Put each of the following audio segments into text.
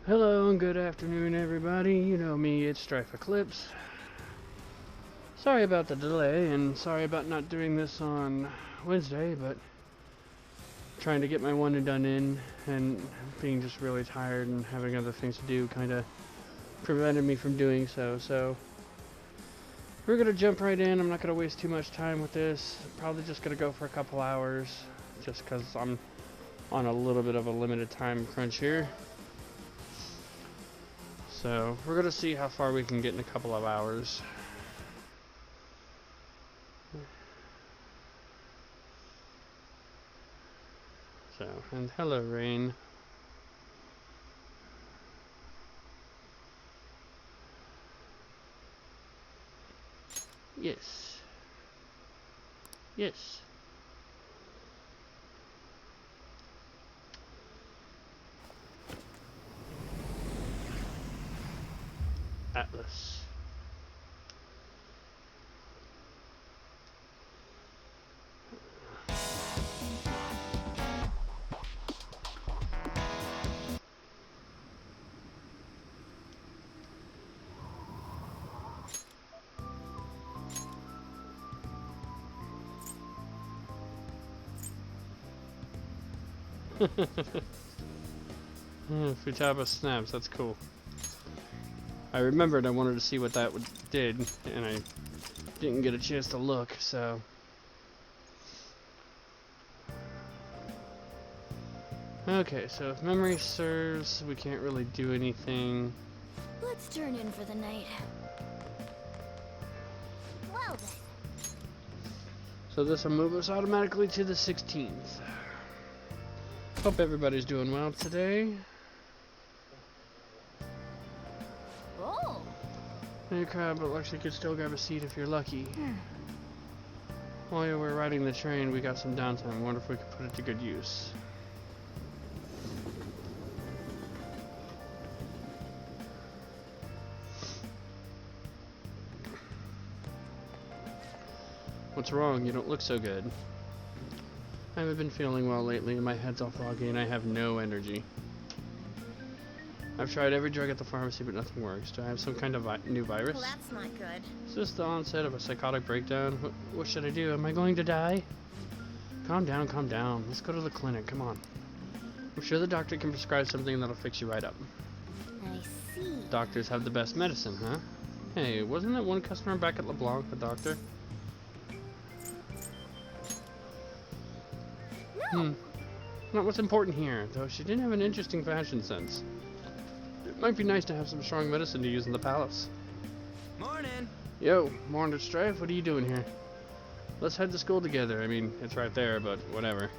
Hello and good afternoon, everybody. You know me, it's Strife Eclipse. Sorry about the delay, and sorry about not doing this on Wednesday, but trying to get my one and done in, and being just really tired and having other things to do kind of prevented me from doing so. So we're gonna jump right in. I'm not gonna waste too much time with this. Probably just gonna go for a couple hours, just because I'm on a little bit of a limited time crunch here. So we're gonna see how far we can get in a couple of hours. So, and hello, Rain. Yes. Yes. Atlas. Futaba snaps, that's cool. I remembered I wanted to see what that did, and I didn't get a chance to look, so. Okay, so if memory serves, we can't really do anything. Let's turn in for the night. Well then. So this will move us automatically to the 16th. Hope everybody's doing well today. Oh. Hey crab, but looks like you could still grab a seat if you're lucky. While you were riding the train, we got some downtime. I wonder if we could put it to good use. What's wrong? You don't look so good. I haven't been feeling well lately, and my head's all foggy, and I have no energy. I've tried every drug at the pharmacy, but nothing works. Do I have some kind of new virus? Well, that's not good. Is this the onset of a psychotic breakdown? What should I do? Am I going to die? Calm down, calm down. Let's go to the clinic. Come on. I'm sure the doctor can prescribe something that'll fix you right up. I see. Doctors have the best medicine, huh? Hey, wasn't that one customer back at LeBlanc a doctor? No. Not what's important here, though she didn't have an interesting fashion sense. It might be nice to have some strong medicine to use in the palace. Morning. Yo, morning, Strife. What are you doing here? Let's head to school together. I mean, it's right there, but whatever.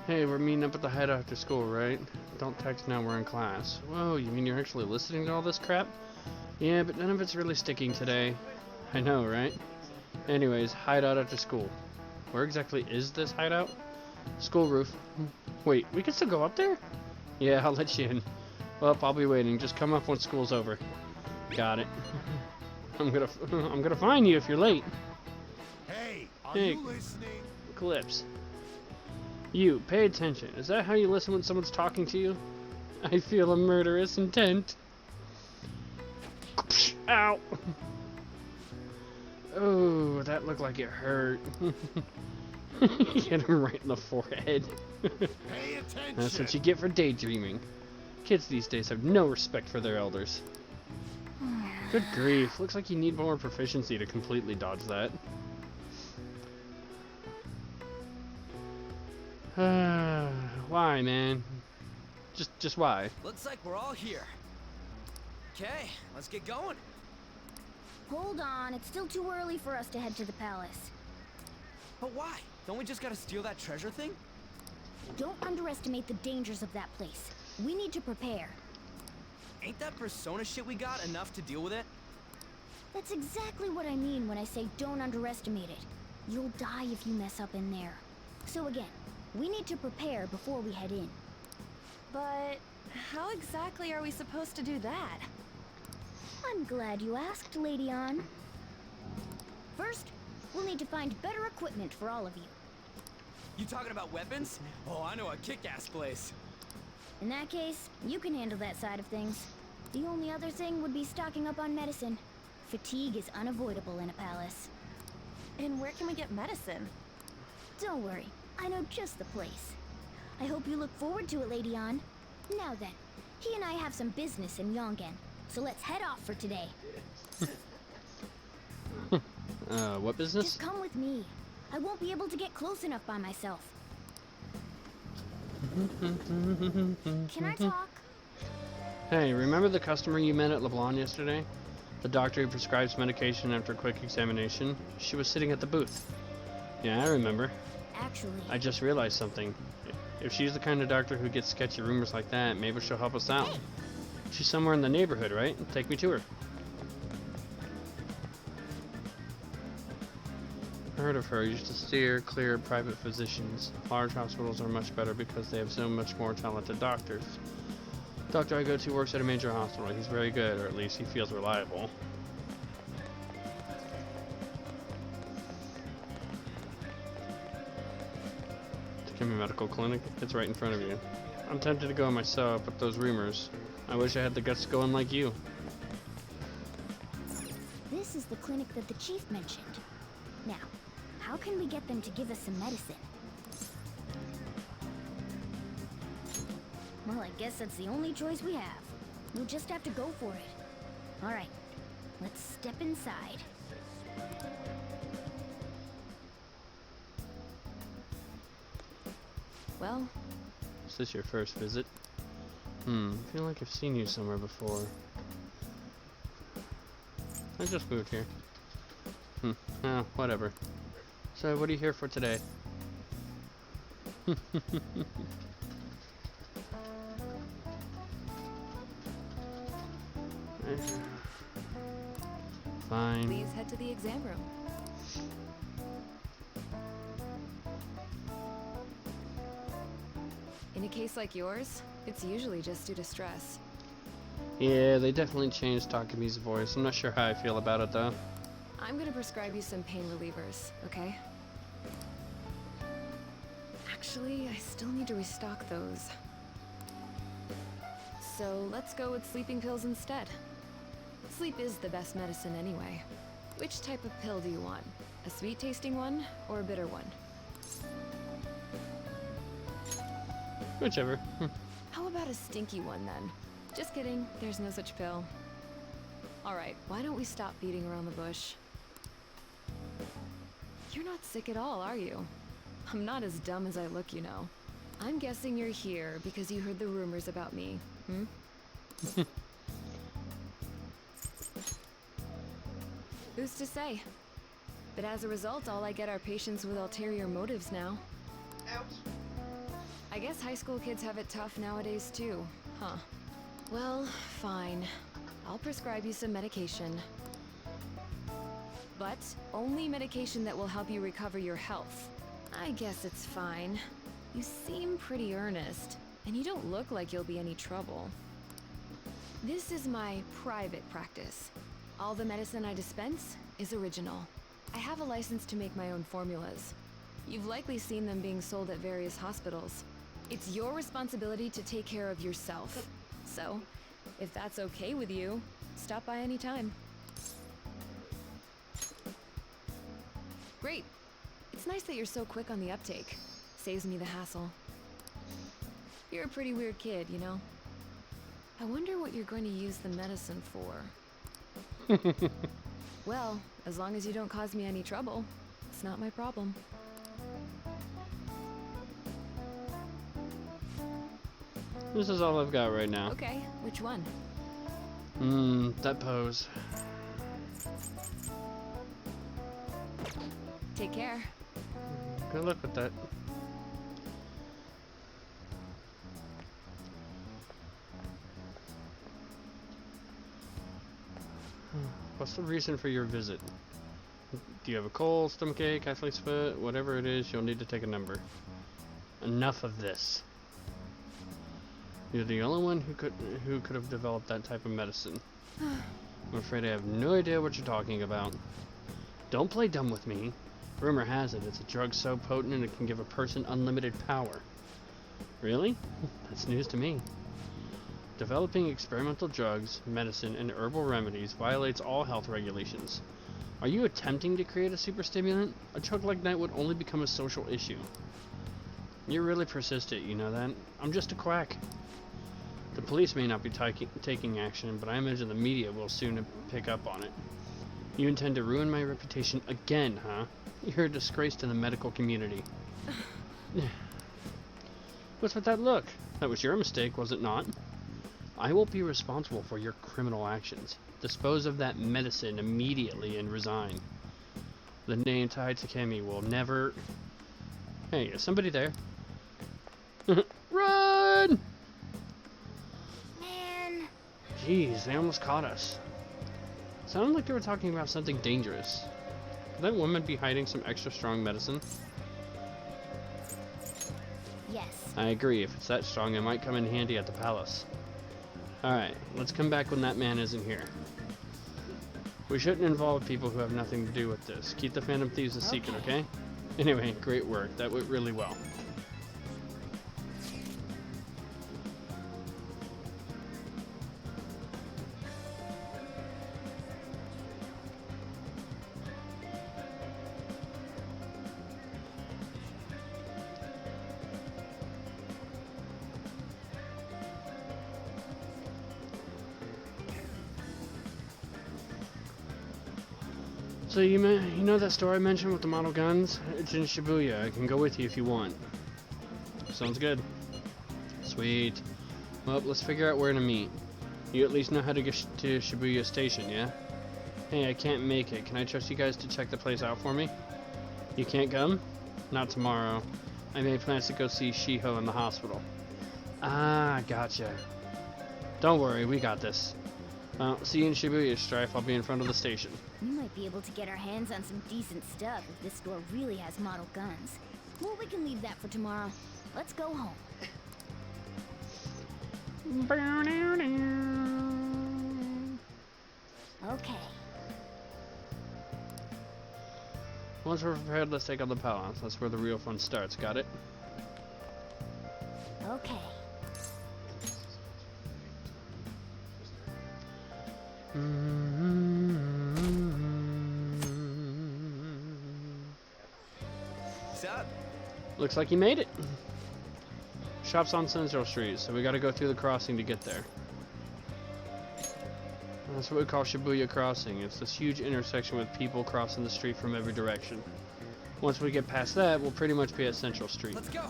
Hey, we're meeting up at the hideout after school, right? Don't text now, we're in class. Whoa, you mean you're actually listening to all this crap? Yeah, but none of it's really sticking today. I know, right? Anyways, hideout after school. Where exactly is this hideout? School roof. Wait, we can still go up there? Yeah, I'll let you in. Well, I'll be waiting. Just come up when school's over. Got it. I'm gonna fine you if you're late. Hey, are Hey. you listening? Eclipse. You, pay attention. Is that how you listen when someone's talking to you? I feel a murderous intent. Ow! Oh, that looked like it hurt. Hit him right in the forehead. Pay attention. That's what you get for daydreaming. Kids these days have no respect for their elders. Good grief, looks like you need more proficiency to completely dodge that. Why, man? Just why? Looks like we're all here. Okay, let's get going. Hold on, it's still too early for us to head to the palace. But why? Don't we just gotta steal that treasure thing? Don't underestimate the dangers of that place. We need to prepare. Ain't that persona shit we got enough to deal with it? That's exactly what I mean when I say don't underestimate it. You'll die if you mess up in there. So again, we need to prepare before we head in. But how exactly are we supposed to do that? I'm glad you asked, Lady Ann. First, we'll need to find better equipment for all of you. You talking about weapons? Oh, I know a kick-ass place. In that case, you can handle that side of things. The only other thing would be stocking up on medicine. Fatigue is unavoidable in a palace. And where can we get medicine? Don't worry, I know just the place. I hope you look forward to it, Lady Ann. Now then, he and I have some business in Yongen, so let's head off for today. What business? Just come with me. I won't be able to get close enough by myself. Can I talk? Hey, remember the customer you met at LeBlanc yesterday? The doctor who prescribes medication after a quick examination? She was sitting at the booth. Yeah, I remember. Actually, I just realized something. If she's the kind of doctor who gets sketchy rumors like that, maybe she'll help us out. Hey. She's somewhere in the neighborhood, right? Take me to her. I heard of her. Used to steer clear of private physicians. Large hospitals are much better because they have so much more talented doctors. The doctor I go to works at a major hospital. He's very good, or at least he feels reliable. Takemi Medical Clinic. It's right in front of you. I'm tempted to go myself, but those rumors. I wish I had the guts to go in like you. this is the clinic that the chief mentioned. Now, how can we get them to give us some medicine? Well, I guess that's the only choice we have. We'll just have to go for it. All right, let's step inside. Well, Is this your first visit? I feel like I've seen you somewhere before. I just moved here. Oh, whatever. So, what are you here for today? Fine. please head to the exam room. In a case like yours, it's usually just due to stress. Yeah, they definitely changed Takemi's voice. I'm not sure how I feel about it though. I'm gonna prescribe you some pain relievers, okay? Actually, I still need to restock those. So let's go with sleeping pills instead. Sleep is the best medicine anyway. Which type of pill do you want? A sweet-tasting one or a bitter one? Whichever. How about a stinky one then? Just kidding, there's no such pill. Alright, why don't we stop beating around the bush? You're not sick at all, are you? I'm not as dumb as I look, you know. I'm guessing you're here because you heard the rumors about me, Who's to say? But as a result, all I get are patients with ulterior motives now. Ouch. I guess high school kids have it tough nowadays too, huh? Well, fine. I'll prescribe you some medication. But only medication that will help you recover your health. I guess it's fine. You seem pretty earnest, and you don't look like you'll be any trouble. This is my private practice. All the medicine I dispense is original. I have a license to make my own formulas. You've likely seen them being sold at various hospitals. It's your responsibility to take care of yourself. So, if that's okay with you, stop by any time. Great. It's nice that you're so quick on the uptake. Saves me the hassle. You're a pretty weird kid, you know? I wonder what you're going to use the medicine for. Well, as long as you don't cause me any trouble, it's not my problem. This is all I've got right now. Okay, which one? That pose. Take care. Good luck with that. What's the reason for your visit? Do you have a cold, stomachache, athlete's foot, whatever it is, you'll need to take a number. Enough of this. You're the only one who could have developed that type of medicine. I'm afraid I have no idea what you're talking about. Don't play dumb with me. Rumor has it it's a drug so potent it can give a person unlimited power. Really? That's news to me. Developing experimental drugs, medicine, and herbal remedies violates all health regulations. Are you attempting to create a super stimulant? A drug like that would only become a social issue. You're really persistent, you know that? I'm just a quack. The police may not be taking action, but I imagine the media will soon pick up on it. You intend to ruin my reputation again, huh? You're a disgrace to the medical community. What's with that look? That was your mistake, was it not? I will be responsible for your criminal actions. Dispose of that medicine immediately and resign. The name Tai Takemi will never... Hey, is somebody there? Run! Man. Jeez, they almost caught us. Sounded like they were talking about something dangerous. Could that woman be hiding some extra strong medicine? Yes. I agree. If it's that strong, it might come in handy at the palace. Alright, let's come back when that man isn't here. We shouldn't involve people who have nothing to do with this. Keep the Phantom Thieves a secret, okay? Anyway, great work. That went really well. So you know that store I mentioned with the model guns? It's in Shibuya. I can go with you if you want. Sounds good. Sweet. Well, let's figure out where to meet. You at least know how to get to Shibuya Station, yeah? Hey, I can't make it. Can I trust you guys to check the place out for me? You can't come? Not tomorrow. I made plans to go see Shiho in the hospital. Ah, gotcha. Don't worry, we got this. See you in Shibuya, Strife. I'll be in front of the station. We might be able to get our hands on some decent stuff if this store really has model guns. Well, we can leave that for tomorrow. Let's go home. Okay. Once we're prepared, let's take on the palace. That's where the real fun starts. Got it? Okay. What's up? Looks like he made it. Shop's on Central Street, so we gotta go through the crossing to get there. That's what we call Shibuya Crossing. It's this huge intersection with people crossing the street from every direction. Once we get past that, we'll pretty much be at Central Street. Let's go.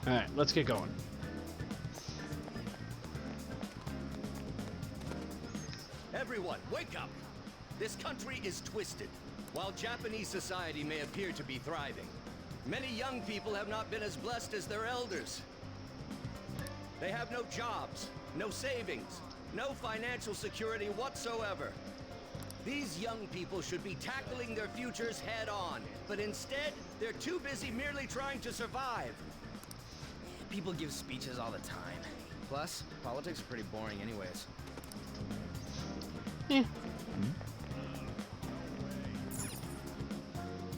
Alright, let's get going. Everyone, wake up! This country is twisted. While Japanese society may appear to be thriving, many young people have not been as blessed as their elders. They have no jobs, no savings, no financial security whatsoever. These young people should be tackling their futures head on, but instead, they're too busy merely trying to survive. People give speeches all the time. Plus, politics are pretty boring anyways. Yeah.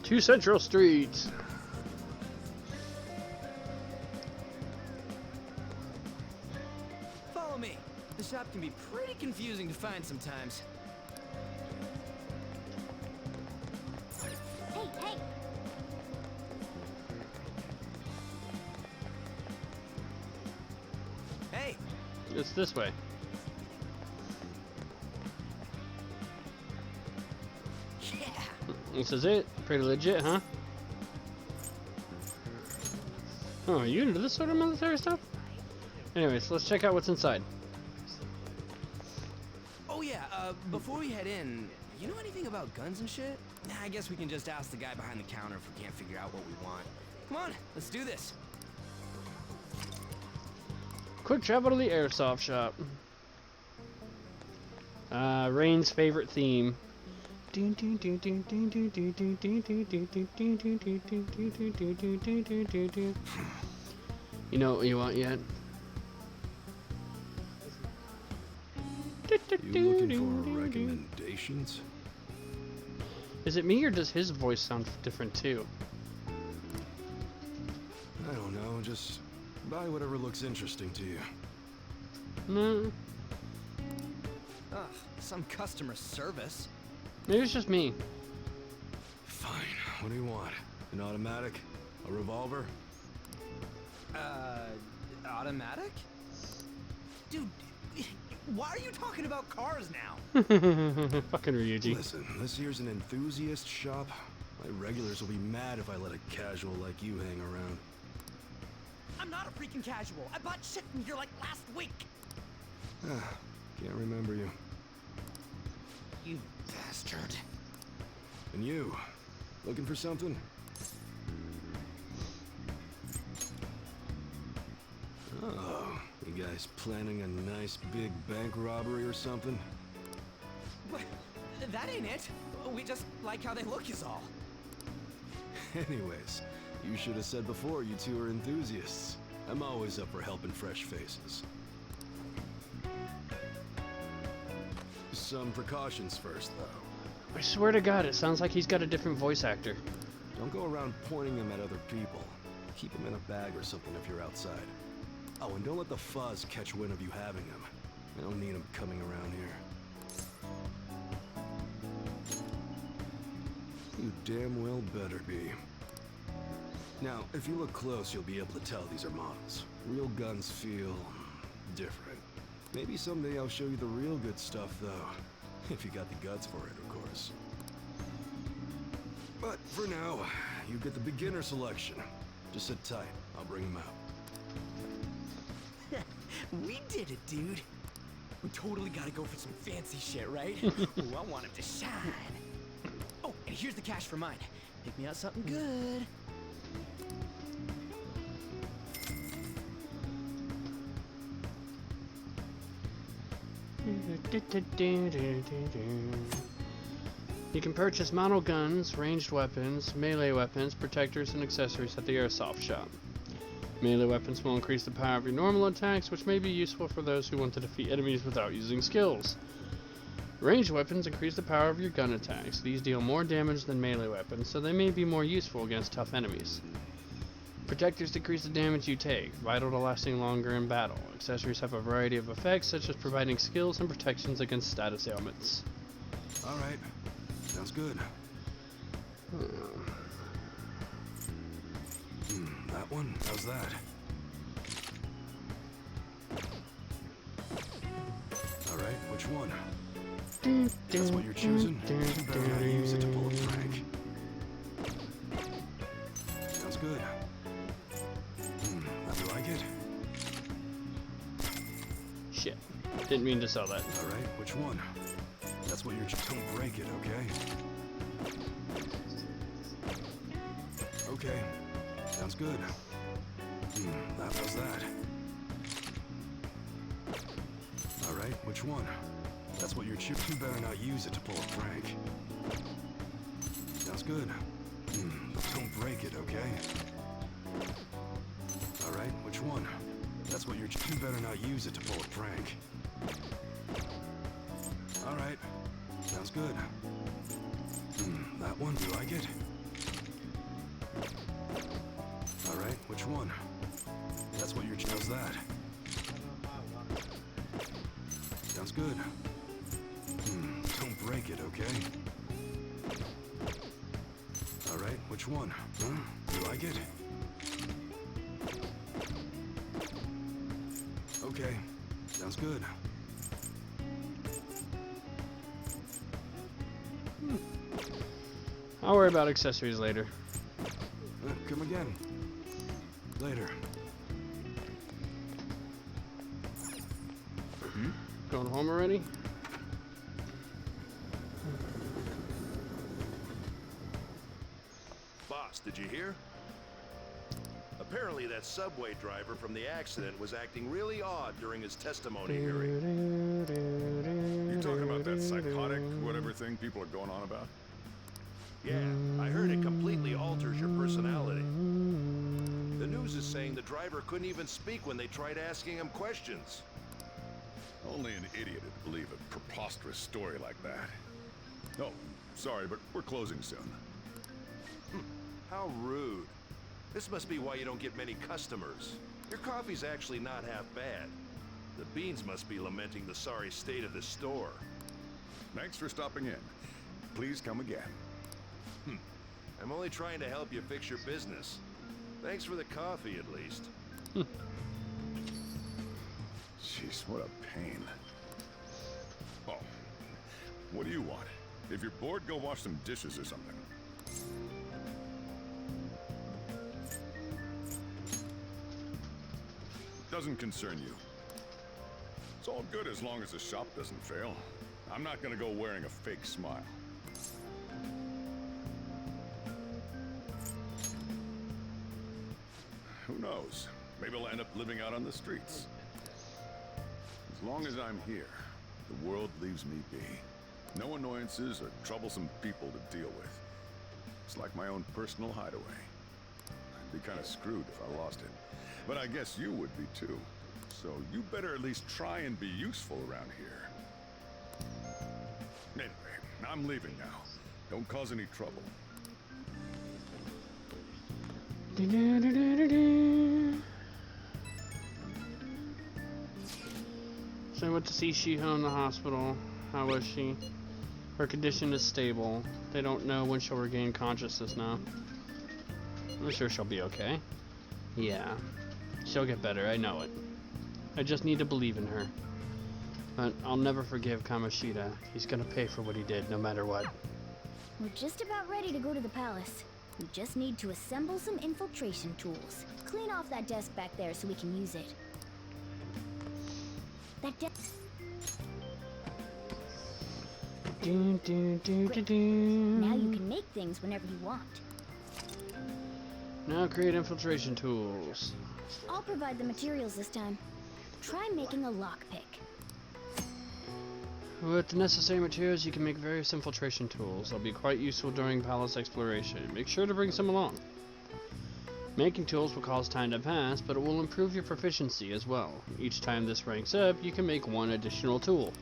To Central Street. Follow me. The shop can be pretty confusing to find sometimes. Hey, hey! Hey! It's this way. Yeah! This is it. Pretty legit, huh? Oh, are you into this sort of military stuff? Anyways, let's check out what's inside. Oh yeah, before we head in, you know anything about guns and shit? Nah, I guess we can just ask the guy behind the counter if we can't figure out what we want. Come on, let's do this. Quick travel to the airsoft shop. Rain's favorite theme. You know what you want yet? You looking for recommendations? Is it me or does his voice sound different too? I don't know, just buy whatever looks interesting to you. No, Ugh, some customer service. maybe it's just me. Fine, what do you want? An automatic? A revolver? Automatic? Dude, why are you talking about cars now? Fucking Ryuji. Listen, this here's an enthusiast shop. My regulars will be mad if I let a casual like you hang around. I'm not a freaking casual. I bought shit from here like last week. Can't remember you. You bastard. And you? Looking for something? Oh, you guys planning a nice big bank robbery or something? What? That ain't it. We just like how they look is all. Anyways, you should have said before you two are enthusiasts. I'm always up for helping fresh faces. Some precautions first, though. I swear to God, it sounds like he's got a different voice actor. Don't go around pointing them at other people. Keep them in a bag or something if you're outside. Oh, and don't let the fuzz catch wind of you having them. I don't need them coming around here. You damn well better be. Now, if you look close, you'll be able to tell these are models. Real guns feel different. Maybe someday I'll show you the real good stuff, though. If you got the guts for it, of course. But for now, you get the beginner selection. Just sit tight. I'll bring them out. We did it, dude. We totally gotta go for some fancy shit, right? Ooh, I want him to shine. Oh, and here's the cash for mine. Pick me out something good. You can purchase model guns, ranged weapons, melee weapons, protectors, and accessories at the airsoft shop. Melee weapons will increase the power of your normal attacks, which may be useful for those who want to defeat enemies without using skills. Ranged weapons increase the power of your gun attacks. These deal more damage than melee weapons, so they may be more useful against tough enemies. Protectors decrease the damage you take, vital to lasting longer in battle. Accessories have a variety of effects, such as providing skills and protections against status ailments. Alright. Sounds good. That one? How's that? Alright, which one? That's what you're choosing? You better not use it to pull a prank. Sounds good. You like it? Shit. Didn't mean to sell that. Alright, which one? That's what you're don't break it, okay? Okay. Sounds good. That was that. Alright, which one? That's what you're choosing. You better not use it to pull a prank. Sounds good. Don't break it, okay? Alright, which one? That's what you're you better not use it to pull a prank. Alright. Sounds good. That one, you like it? Alright, which one? That's what you're how's that? Sounds good. Don't break it, okay? Alright, which one? You like it? Okay, sounds good. I'll worry about accessories later. Come again. Later. Going home already? Boss, did you hear? Apparently that subway driver from the accident was acting really odd during his testimony hearing. You talking about that psychotic whatever thing people are going on about? Yeah, I heard it completely alters your personality. The news is saying the driver couldn't even speak when they tried asking him questions. Only an idiot would believe a preposterous story like that. Oh, sorry, but we're closing soon. How rude. This must be why you don't get many customers. Your coffee's actually not half bad. The beans must be lamenting the sorry state of the store. Thanks for stopping in. Please come again. I'm only trying to help you fix your business. Thanks for the coffee, at least. Jeez, what a pain. Oh, what do you want? If you're bored, go wash some dishes or something. Doesn't concern you. It's all good as long as the shop doesn't fail. I'm not gonna go wearing a fake smile. Who knows? Maybe I'll end up living out on the streets. As long as I'm here, the world leaves me be. No annoyances or troublesome people to deal with. It's like my own personal hideaway. I'd be kind of screwed if I lost it. But I guess you would be too. So you better at least try and be useful around here. Anyway, I'm leaving now. Don't cause any trouble. So I went to see Shiho in the hospital. How was she? Her condition is stable. They don't know when she'll regain consciousness now. I'm sure she'll be okay. Yeah. She'll get better, I know it. I just need to believe in her. But I'll never forgive Kamoshida. He's gonna pay for what he did, no matter what. We're just about ready to go to the palace. We just need to assemble some infiltration tools. Clean off that desk back there so we can use it. That desk... Great. Now you can make things whenever you want. Now create infiltration tools. I'll provide the materials this time. Try making a lockpick. With the necessary materials, you can make various infiltration tools. They'll be quite useful during palace exploration. Make sure to bring some along. Making tools will cause time to pass, but it will improve your proficiency as well. Each time this ranks up, you can make one additional tool.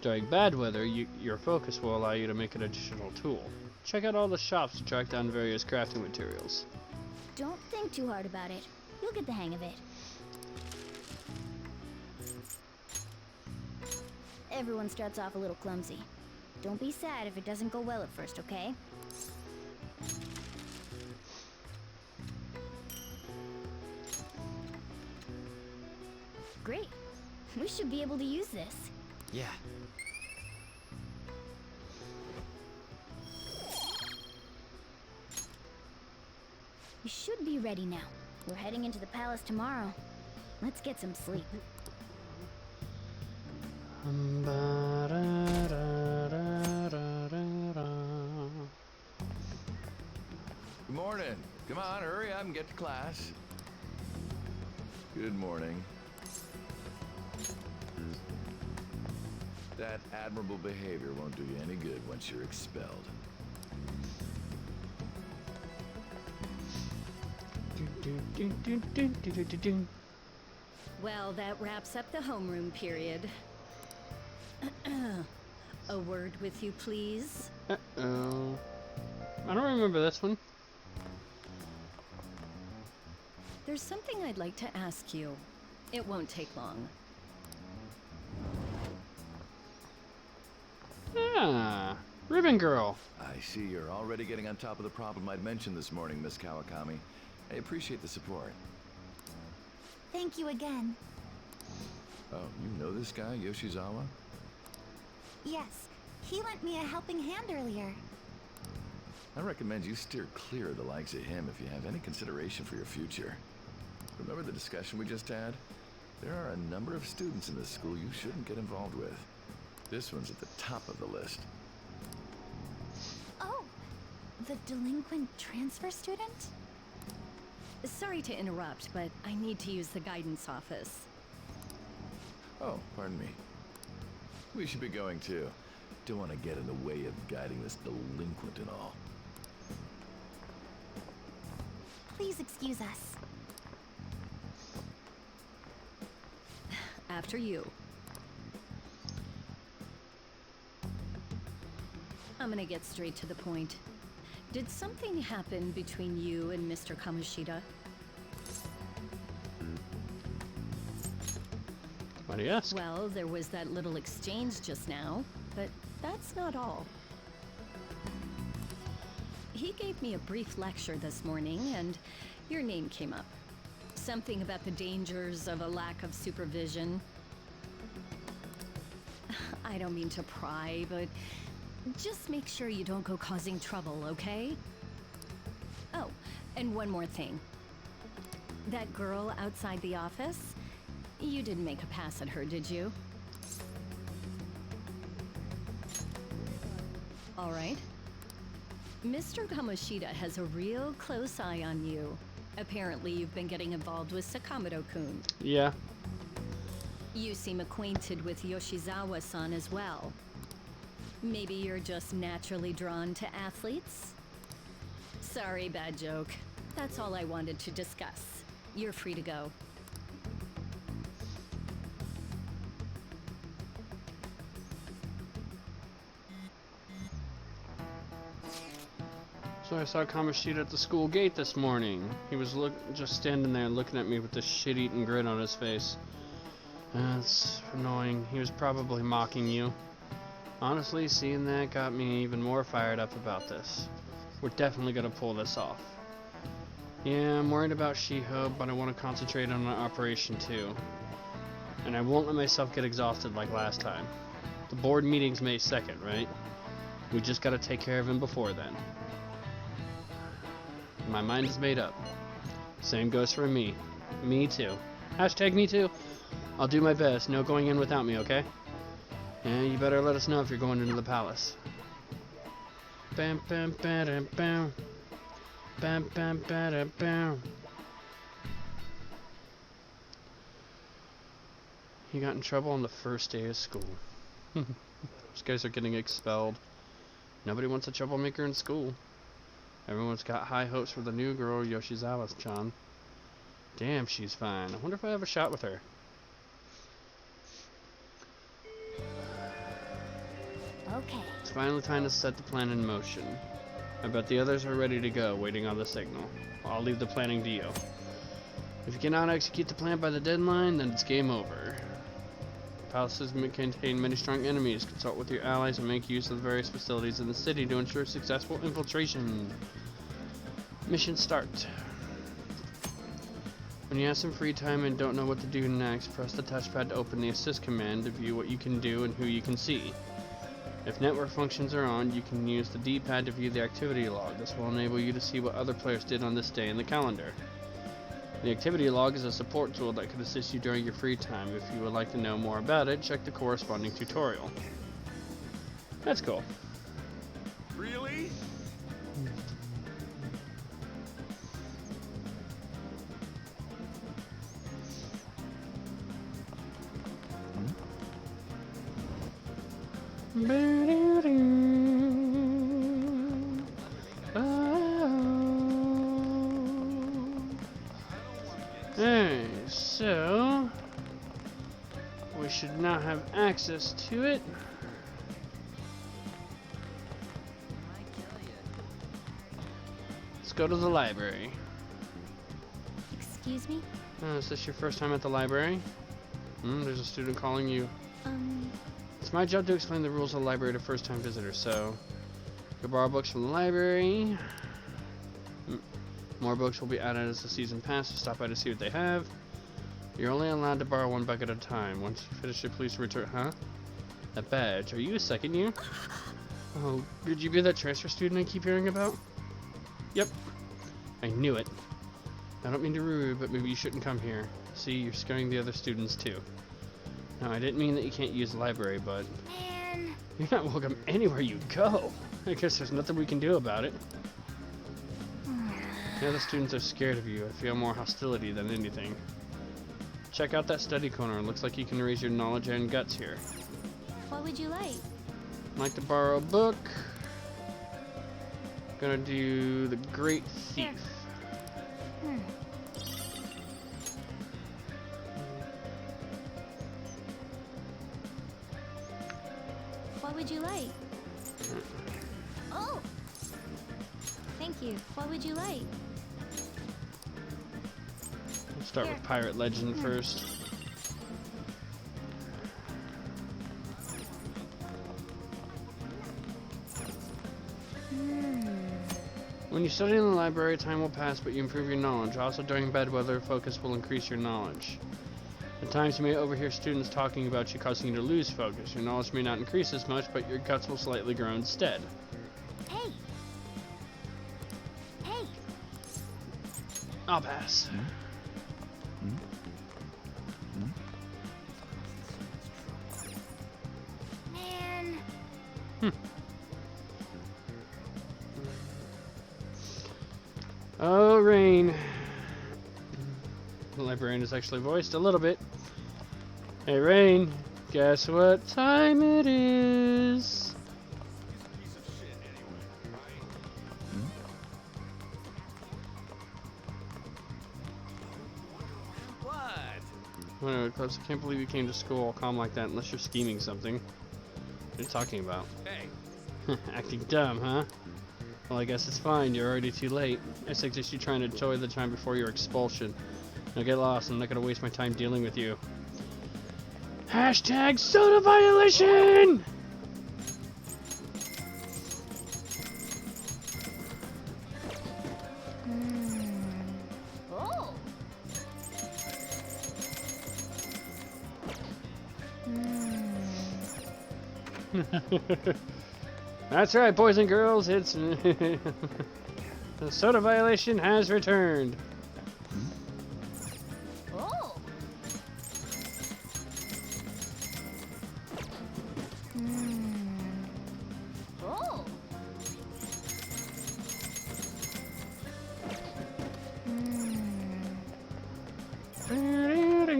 During bad weather, your focus will allow you to make an additional tool. Check out all the shops to track down various crafting materials. Don't think too hard about it. You'll get the hang of it. Everyone starts off a little clumsy. Don't be sad if it doesn't go well at first, okay? Great. We should be able to use this. Yeah. We should be ready now. We're heading into the palace tomorrow. Let's get some sleep. Good morning. Come on, hurry up and get to class. Good morning. That admirable behavior won't do you any good once you're expelled. Well, that wraps up the homeroom period. A word with you, please? Uh-oh. I don't remember this one. There's something I'd like to ask you. It won't take long. Ah, Ribbon Girl. I see you're already getting on top of the problem I'd mentioned this morning, Miss Kawakami. I appreciate the support. Thank you again. Oh, you know this guy, Yoshizawa? Yes, he lent me a helping hand earlier. I recommend you steer clear of the likes of him if you have any consideration for your future. Remember the discussion we just had? There are a number of students in this school you shouldn't get involved with. This one's at the top of the list. Oh, the delinquent transfer student? Sorry to interrupt, but I need to use the guidance office. Oh, pardon me. We should be going too. Don't want to get in the way of guiding this delinquent and all. Please excuse us. After you. I'm gonna get straight to the point. Did something happen between you and Mr. Kamoshida? Why do you ask? Well, there was that little exchange just now, but that's not all. He gave me a brief lecture this morning, and your name came up. Something about the dangers of a lack of supervision. I don't mean to pry, but just make sure you don't go causing trouble, okay? Oh, and one more thing. That girl outside the office, you didn't make a pass at her, did you? All right. Mr. Kamoshida has a real close eye on you. Apparently, you've been getting involved with Sakamoto-kun. Yeah. You seem acquainted with Yoshizawa-san as well. Maybe you're just naturally drawn to athletes? Sorry, bad joke. That's all I wanted to discuss. You're free to go. So I saw Kamoshida at the school gate this morning. He was just standing there looking at me with this shit-eating grin on his face. That's annoying. He was probably mocking you. Honestly, seeing that got me even more fired up about this. We're definitely gonna pull this off. Yeah, I'm worried about Shiho, but I want to concentrate on our operation too. And I won't let myself get exhausted like last time. The board meeting's May 2nd, right? We just gotta take care of him before then. My mind is made up. Same goes for me. Me too. Hashtag me too. I'll do my best. No going in without me, okay? Yeah, you better let us know if you're going into the palace. Bam bam bam bam. Bam bam bam bam. He got in trouble on the first day of school. Those guys are getting expelled. Nobody wants a troublemaker in school. Everyone's got high hopes for the new girl, Yoshizawa-chan. Damn, she's fine. I wonder if I have a shot with her. Okay. It's finally time to set the plan in motion. I bet the others are ready to go, waiting on the signal. I'll leave the planning to you. If you cannot execute the plan by the deadline, then it's game over. Palaces contain many strong enemies. Consult with your allies and make use of the various facilities in the city to ensure successful infiltration. Mission start. When you have some free time and don't know what to do next, press the touchpad to open the assist command to view what you can do and who you can see. If network functions are on, you can use the D-pad to view the activity log. This will enable you to see what other players did on this day in the calendar. The activity log is a support tool that can assist you during your free time. If you would like to know more about it, check the corresponding tutorial. That's cool. Really? Hey, so we should now have access to it. Let's go to the library. Excuse me? Is this your first time at the library? There's a student calling you. It's my job to explain the rules of the library to first-time visitors, so go borrow books from the library. More books will be added as the season passes. Stop by to see what they have. You're only allowed to borrow one book at a time. Once you finish it, please return. Huh? That badge. Are you a second year? Oh, could you be that transfer student I keep hearing about? Yep. I knew it. I don't mean to be rude, but maybe you shouldn't come here. See, you're scaring the other students too. No, I didn't mean that you can't use the library, but... Man. You're not welcome anywhere you go. I guess there's nothing we can do about it. The other students are scared of you. I feel more hostility than anything. Check out that study corner. Looks like you can raise your knowledge and guts here. What would you like? Like to borrow a book. Gonna do The Great Thief. What would you like? Oh! Thank you. What would you like? Let's start with Pirate Legend first. When you study in the library, time will pass, but you improve your knowledge. Also, during bad weather, focus will increase your knowledge. At times, you may overhear students talking about you, causing you to lose focus. Your knowledge may not increase as much, but your guts will slightly grow instead. Hey! Hey! I'll pass. Man. Oh, Rain. The librarian is actually voiced a little bit. Hey, Rain. Guess what time it is? What? Well, Eclipse, I can't believe you came to school all calm like that unless you're steaming something. What are you talking about? Hey. Acting dumb, huh? Well, I guess it's fine. You're already too late. I suggest you try and enjoy the time before your expulsion. Now get lost. I'm not going to waste my time dealing with you. Hashtag soda violation! Oh! That's right, boys and girls. It's the soda violation has returned. Oh! Oh! Oh!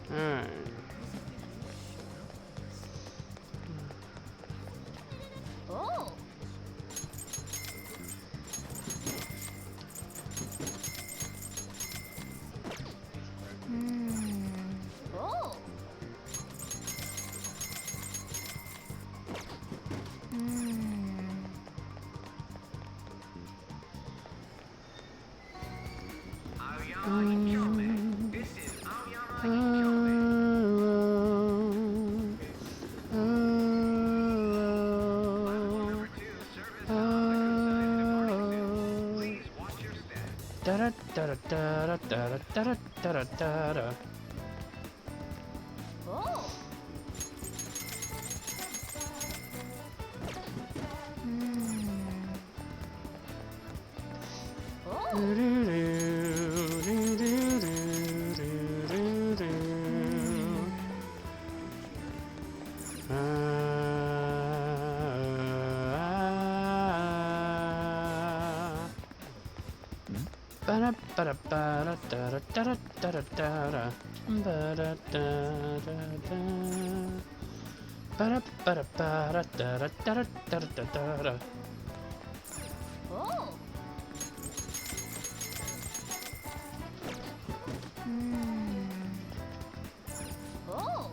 Alright. Oh! Oh! Da da da da da da da da da da. Oh! Oh! Oh!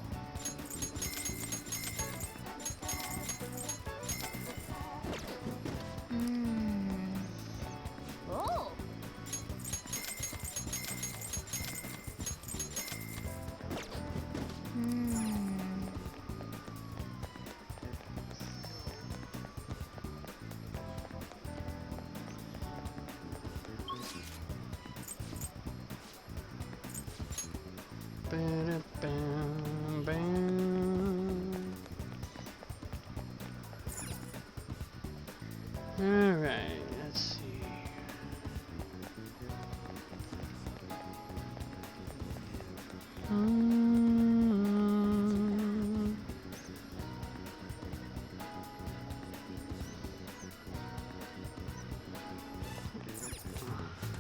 Oh! Oh! Alright, let's see.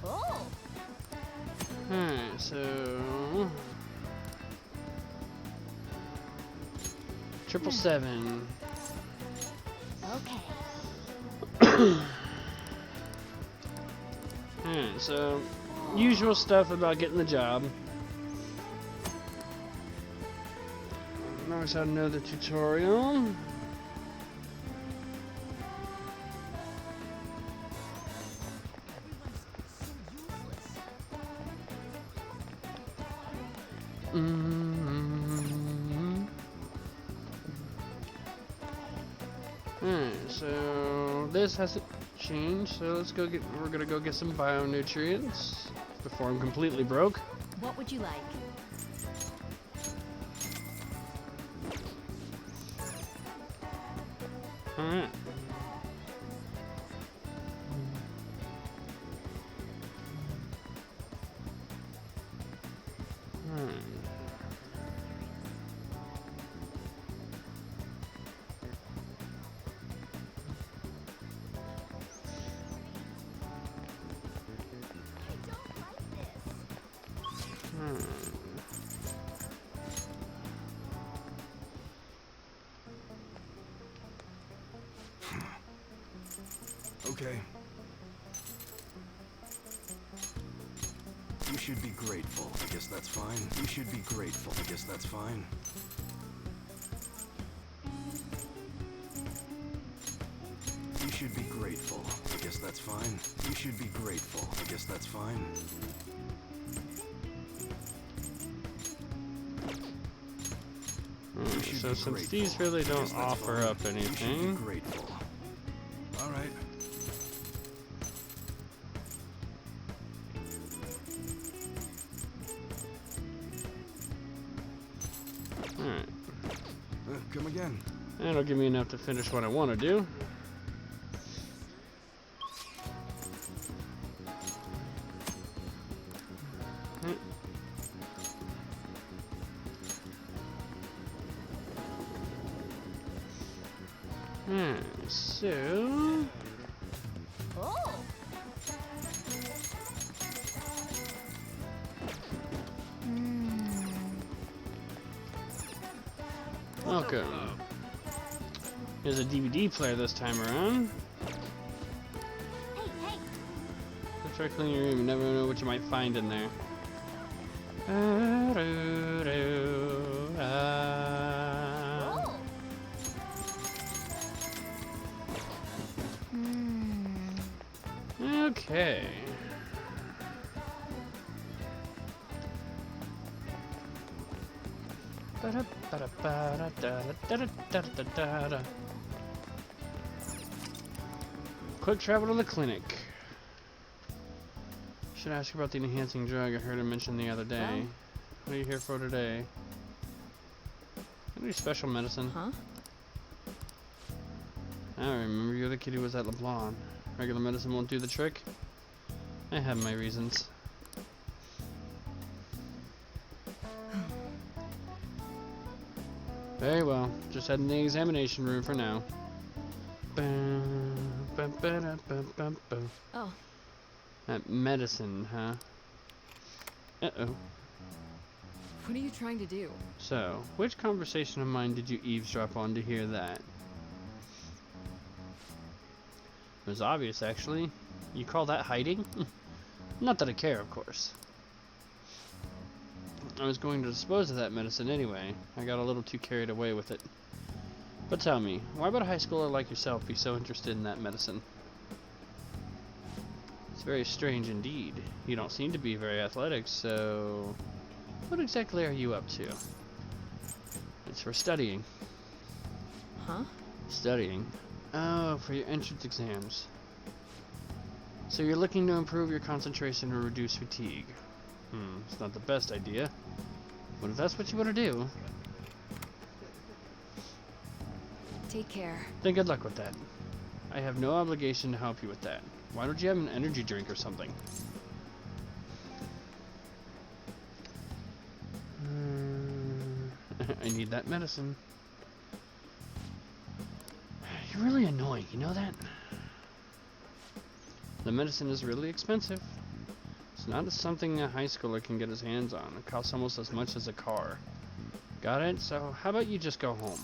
Oh! Alright, so 777. Okay. Alright, so usual stuff about getting the job. Knows how to know the tutorial. Alright, so this hasn't changed, so we're gonna go get some bionutrients before I'm completely broke. What would you like? Alright. Okay. You should be grateful. I guess that's fine. You should be grateful. I guess that's fine. You should be grateful. I guess that's fine. You should be grateful. I guess that's fine. So since these really don't offer up anything, grateful. All right. alright. Come again. That'll give me enough to finish what I want to do. So Oh. welcome. Here's a DVD player this time around. Hey, hey. Let's try cleaning your room. You never know what you might find in there. Oh. Okay. Quick travel to the clinic. Should ask you about the enhancing drug I heard him mention the other day. What are you here for today? Any special medicine? Huh? I remember you're the kid who was at LeBlanc. Regular medicine won't do the trick. I have my reasons. Very well. Just heading to the examination room for now. Oh. That medicine, huh? Uh-oh. What are you trying to do? So, which conversation of mine did you eavesdrop on to hear that? It was obvious, actually. You call that hiding? Not that I care, of course. I was going to dispose of that medicine anyway. I got a little too carried away with it. But tell me, why would a high schooler like yourself be so interested in that medicine? It's very strange indeed. You don't seem to be very athletic, so... what exactly are you up to? It's for studying. Huh? Studying? Oh, for your entrance exams. So you're looking to improve your concentration or reduce fatigue. It's not the best idea. But if that's what you want to do... Take care. then good luck with that. I have no obligation to help you with that. Why don't you have an energy drink or something? I need that medicine. You're really annoying, you know that? The medicine is really expensive. So It's not something a high schooler can get his hands on. It costs almost as much as a car. Got it? So how about you just go home?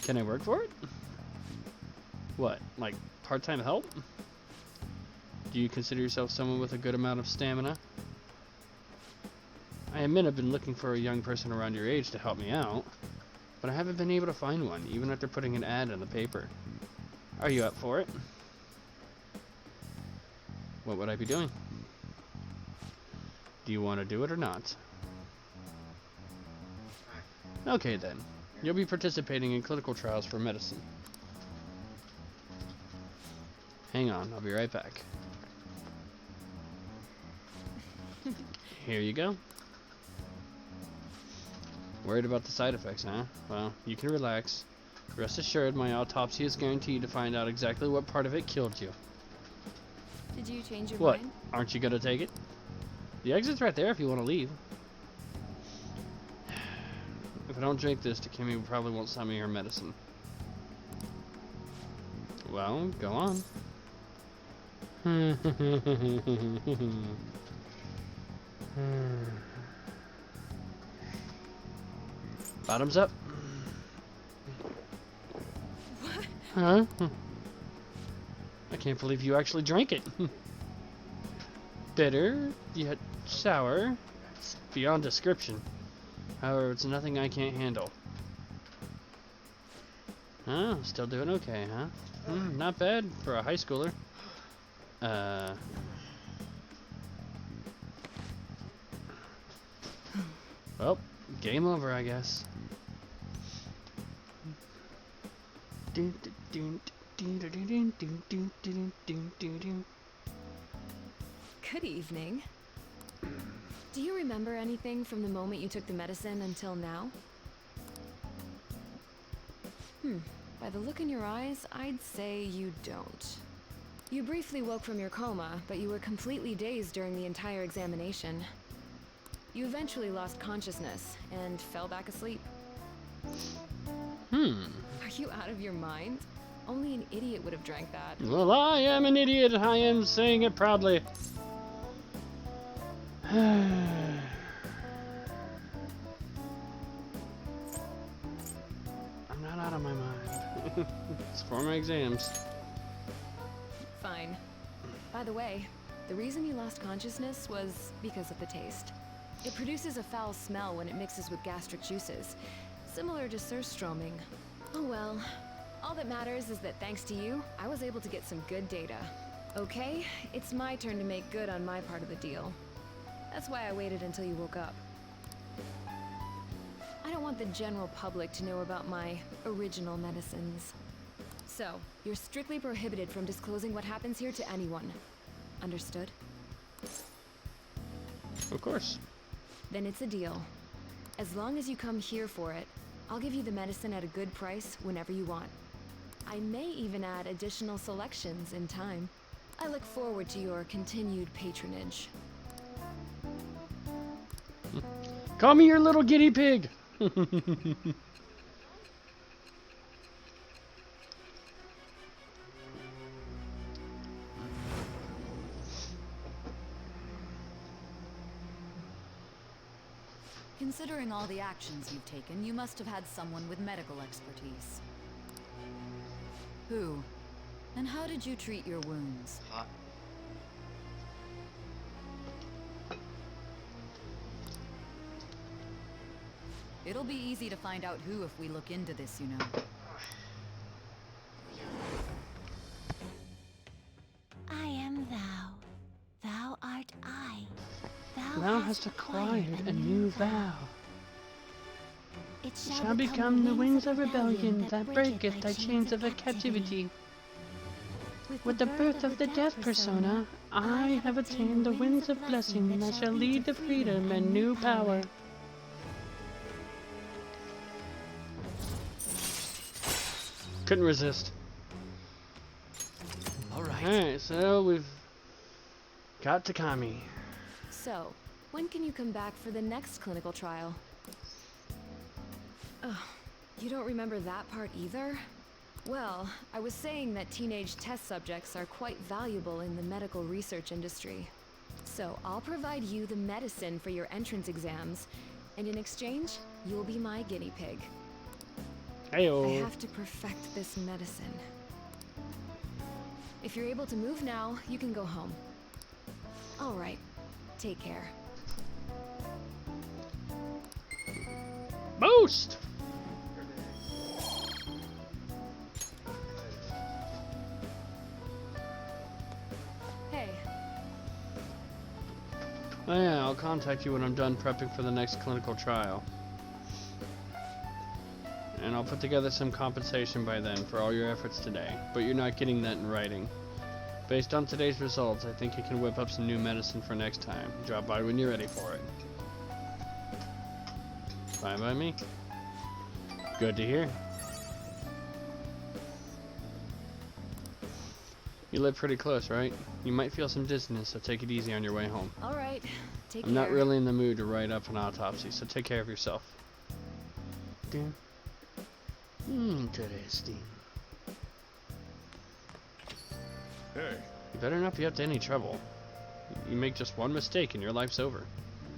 Can I work for it? What, like part-time help? Do you consider yourself someone with a good amount of stamina? I admit I've been looking for a young person around your age to help me out, but I haven't been able to find one, even after putting an ad in the paper. Are you up for it? What would I be doing? Do you want to do it or not? Okay then. You'll be participating in clinical trials for medicine. Hang on, I'll be right back. Here you go. Worried about the side effects, huh? Well, you can relax. Rest assured, my autopsy is guaranteed to find out exactly what part of it killed you. Did you change your What? mind? Aren't you gonna take it? The exit's right there if you want to leave. If I don't drink this, Takemi probably won't send me her medicine. Well, go on. Bottoms up. What? Huh? I can't believe you actually drank it. Bitter, yet sour. It's beyond description. However, it's nothing I can't handle. Oh, still doing okay, huh? Not bad for a high schooler. Well, game over, I guess. Good evening. Do you remember anything from the moment you took the medicine until now? By the look in your eyes, I'd say you don't. You briefly woke from your coma, but you were completely dazed during the entire examination. You eventually lost consciousness and fell back asleep. Are you out of your mind? Only an idiot would have drank that. Well, I am an idiot. I am saying it proudly. I'm not out of my mind. It's for my exams. Fine. By the way, the reason you lost consciousness was because of the taste. It produces a foul smell when it mixes with gastric juices, similar to surströmming. Oh well. All that matters is that thanks to you, I was able to get some good data. Okay, it's my turn to make good on my part of the deal. That's why I waited until you woke up. I don't want the general public to know about my original medicines. So, you're strictly prohibited from disclosing what happens here to anyone. Understood? Of course. Then it's a deal. As long as you come here for it, I'll give you the medicine at a good price whenever you want. I may even add additional selections in time. I look forward to your continued patronage. Call me your little guinea pig. Considering all the actions you've taken, you must have had someone with medical expertise. Who? And how did you treat your wounds? It'll be easy to find out who if we look into this, you know. I am thou. Thou art I. Thou hast acquired a new vow. It Shall become the wings of rebellion that breaketh thy chains of captivity. With the birth of the death persona, I have attained the winds of blessing that shall lead to freedom and new power. Couldn't resist. Alright, so we've got Takami. So, when can you come back for the next clinical trial? Oh, you don't remember that part either? Well, I was saying that teenage test subjects are quite valuable in the medical research industry. So I'll provide you the medicine for your entrance exams, and in exchange, you'll be my guinea pig. Heyo. I have to perfect this medicine. If you're able to move now, you can go home. All right. Take care. Boost! Hey, Oh yeah, I'll contact you when I'm done prepping for the next clinical trial. And I'll put together some compensation by then for all your efforts today, but you're not getting that in writing. Based on today's results, I think you can whip up some new medicine for next time. Drop by when you're ready for it. Fine by me. Good to hear. You live pretty close, right? You might feel some dizziness, so take it easy on your way home. all right. Take I'm care. not really in the mood to write up an autopsy, so take care of yourself. Damn. Interesting. Hey, You better not be up to any trouble. You make just one mistake and your life's over.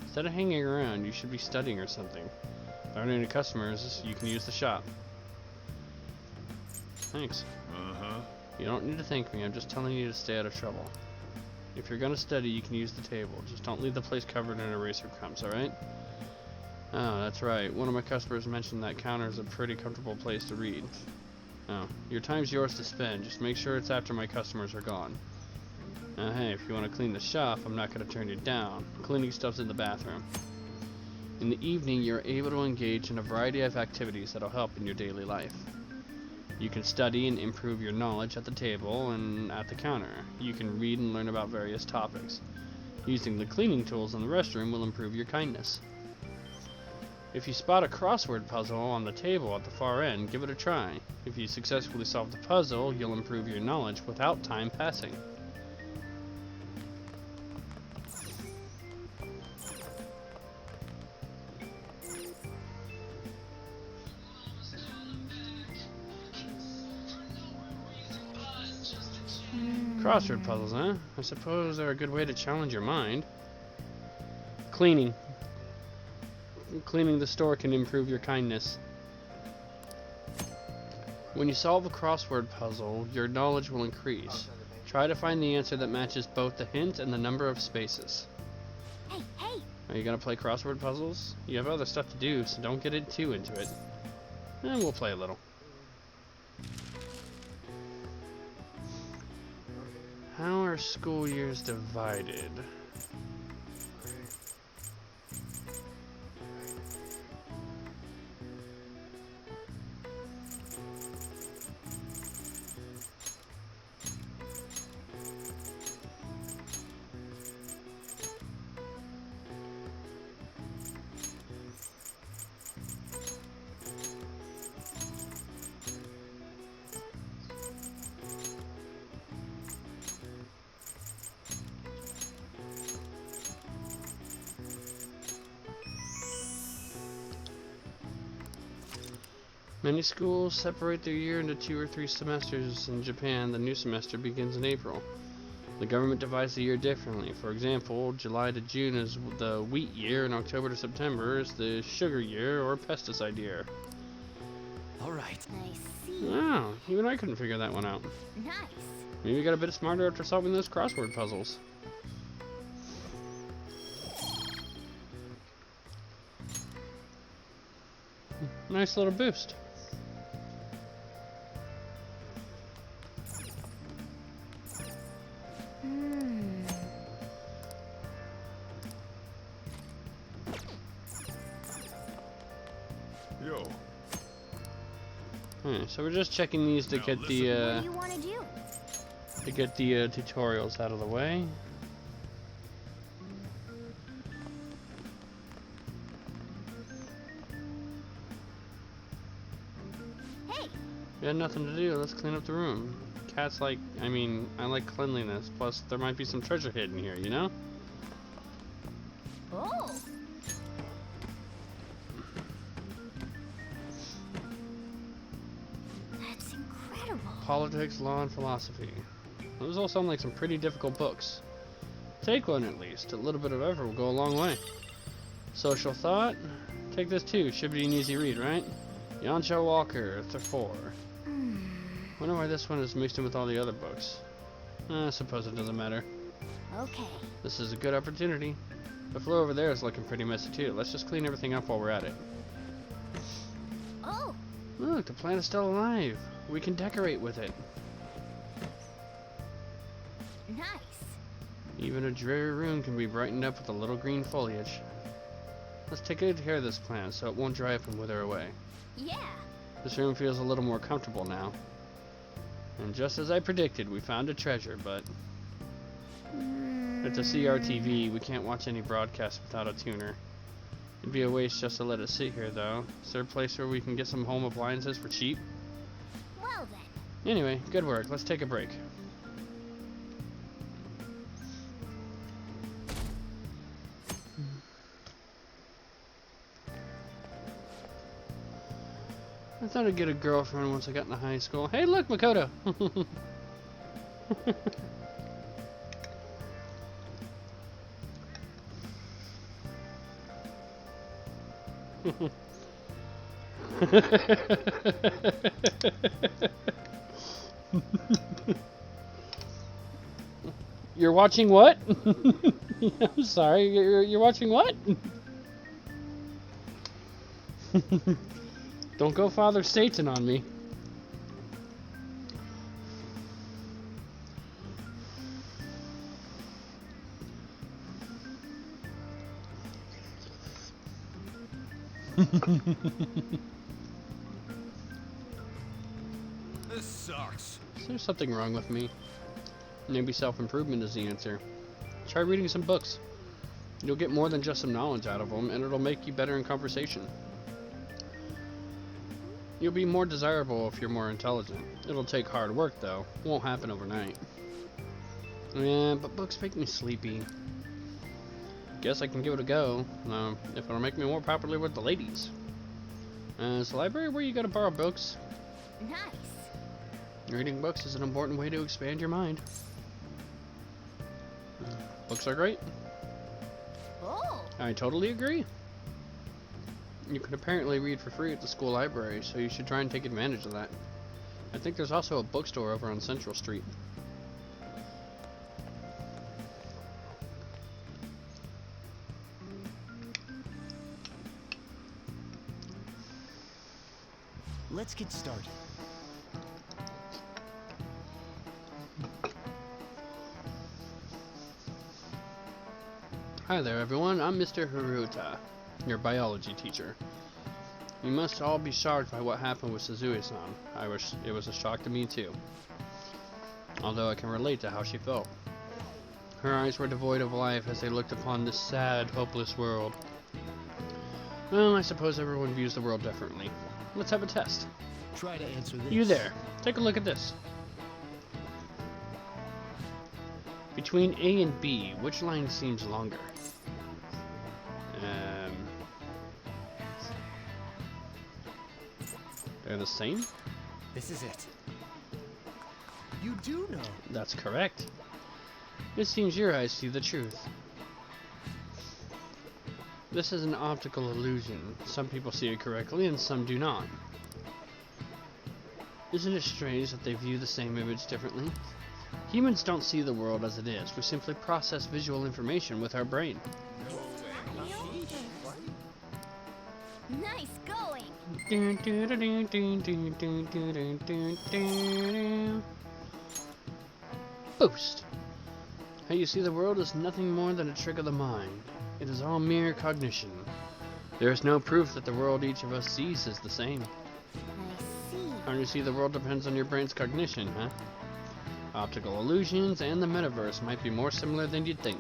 Instead of hanging around, you should be studying or something. If there aren't any customers, you can use the shop. Thanks. uh-huh. You don't need to thank me, I'm just telling you to stay out of trouble. If you're gonna study, you can use the table. Just don't leave the place covered in eraser crumbs, alright? Oh, that's right. One of my customers mentioned that counter is a pretty comfortable place to read. Oh, your time's yours to spend. Just make sure it's after my customers are gone. Now, hey, if you want to clean the shop, I'm not going to turn you down. Cleaning stuff's in the bathroom. In the evening, you're able to engage in a variety of activities that'll help in your daily life. You can study and improve your knowledge at the table and at the counter. You can read and learn about various topics. Using the cleaning tools in the restroom will improve your kindness. If you spot a crossword puzzle on the table at the far end, give it a try. If you successfully solve the puzzle, you'll improve your knowledge without time passing. Crossword puzzles, huh? I suppose they're a good way to challenge your mind. Cleaning. Cleaning the store can improve your kindness. When you solve a crossword puzzle, your knowledge will increase. Try to find the answer that matches both the hint and the number of spaces. Hey, hey! Are you gonna play crossword puzzles? You have other stuff to do, so don't get too into it. And we'll play a little. How are school years divided? Many schools separate their year into 2 or 3 semesters. In Japan, the new semester begins in April. The government divides the year differently. For example, July to June is the wheat year, and October to September is the sugar year or pesticide year. All right. I see. Wow, even I couldn't figure that one out. Nice. Maybe we got a bit smarter after solving those crossword puzzles. Nice little boost. Yo, Alright, so we're just checking these to Now get What the do you want to do? tutorials out of the way. Hey! We had nothing to do. Let's clean up the room. Cats like, I like cleanliness. Plus, there might be some treasure hidden here, you know? Oh! That's incredible. Politics, law, and philosophy. Those all sound like some pretty difficult books. Take one at least. A little bit of effort will go a long way. Social thought. Take this too. Should be an easy read, right? Yancho Walker, it's a 4. Wonder why this one is mixed in with all the other books. I suppose it doesn't matter. Okay. This is a good opportunity. The floor over there is looking pretty messy too. Let's just clean everything up while we're at it. Oh, Look, the plant is still alive. We can decorate with it. nice. Even a dreary room can be brightened up with a little green foliage. Let's take good care of this plant so it won't dry up and wither away. Yeah. This room feels a little more comfortable now. And just as I predicted, we found a treasure, but it's a CRTV. We can't watch any broadcasts without a tuner. It'd be a waste just to let it sit here, though. Is there a place where we can get some home appliances for cheap? Well then. Anyway, good work. Let's take a break. I thought I'd get a girlfriend once I got into high school. Hey, look, Makoto! You're watching what? I'm sorry, you're watching what? Don't go Father Satan on me. This sucks. Is there something wrong with me? Maybe self-improvement is the answer. Try reading some books. You'll get more than just some knowledge out of them, and it'll make you better in conversation. You'll be more desirable if you're more intelligent. It'll take hard work, though. Won't happen overnight. Yeah, but books make me sleepy. Guess I can give it a go, if it'll make me more popular with the ladies. Is the library where you go to borrow books? Nice. Reading books is an important way to expand your mind. Books are great. Oh. I totally agree. You can apparently read for free at the school library, so you should try and take advantage of that. I think there's also a bookstore over on Central Street. Let's get started. Hi there everyone, I'm Mr. Haruta, your biology teacher. You must all be shocked by what happened with Suzui-san. It was a shock to me too. Although I can relate to how she felt. Her eyes were devoid of life as they looked upon this sad, hopeless world. Well, I suppose everyone views the world differently. Let's have a test. Try to answer this. You there, take a look at this. Between A and B, which line seems longer? They're the same? This is it. You do know. That's correct. It seems your eyes see the truth. This is an optical illusion. Some people see it correctly and some do not. Isn't it strange that they view the same image differently? Humans don't see the world as it is. We simply process visual information with our brain. Nice going. Boost. How you see the world is nothing more than a trick of the mind. It is all mere cognition. There is no proof that the world each of us sees is the same. I see. How you see the world depends on your brain's cognition, huh? Optical illusions and the metaverse might be more similar than you'd think.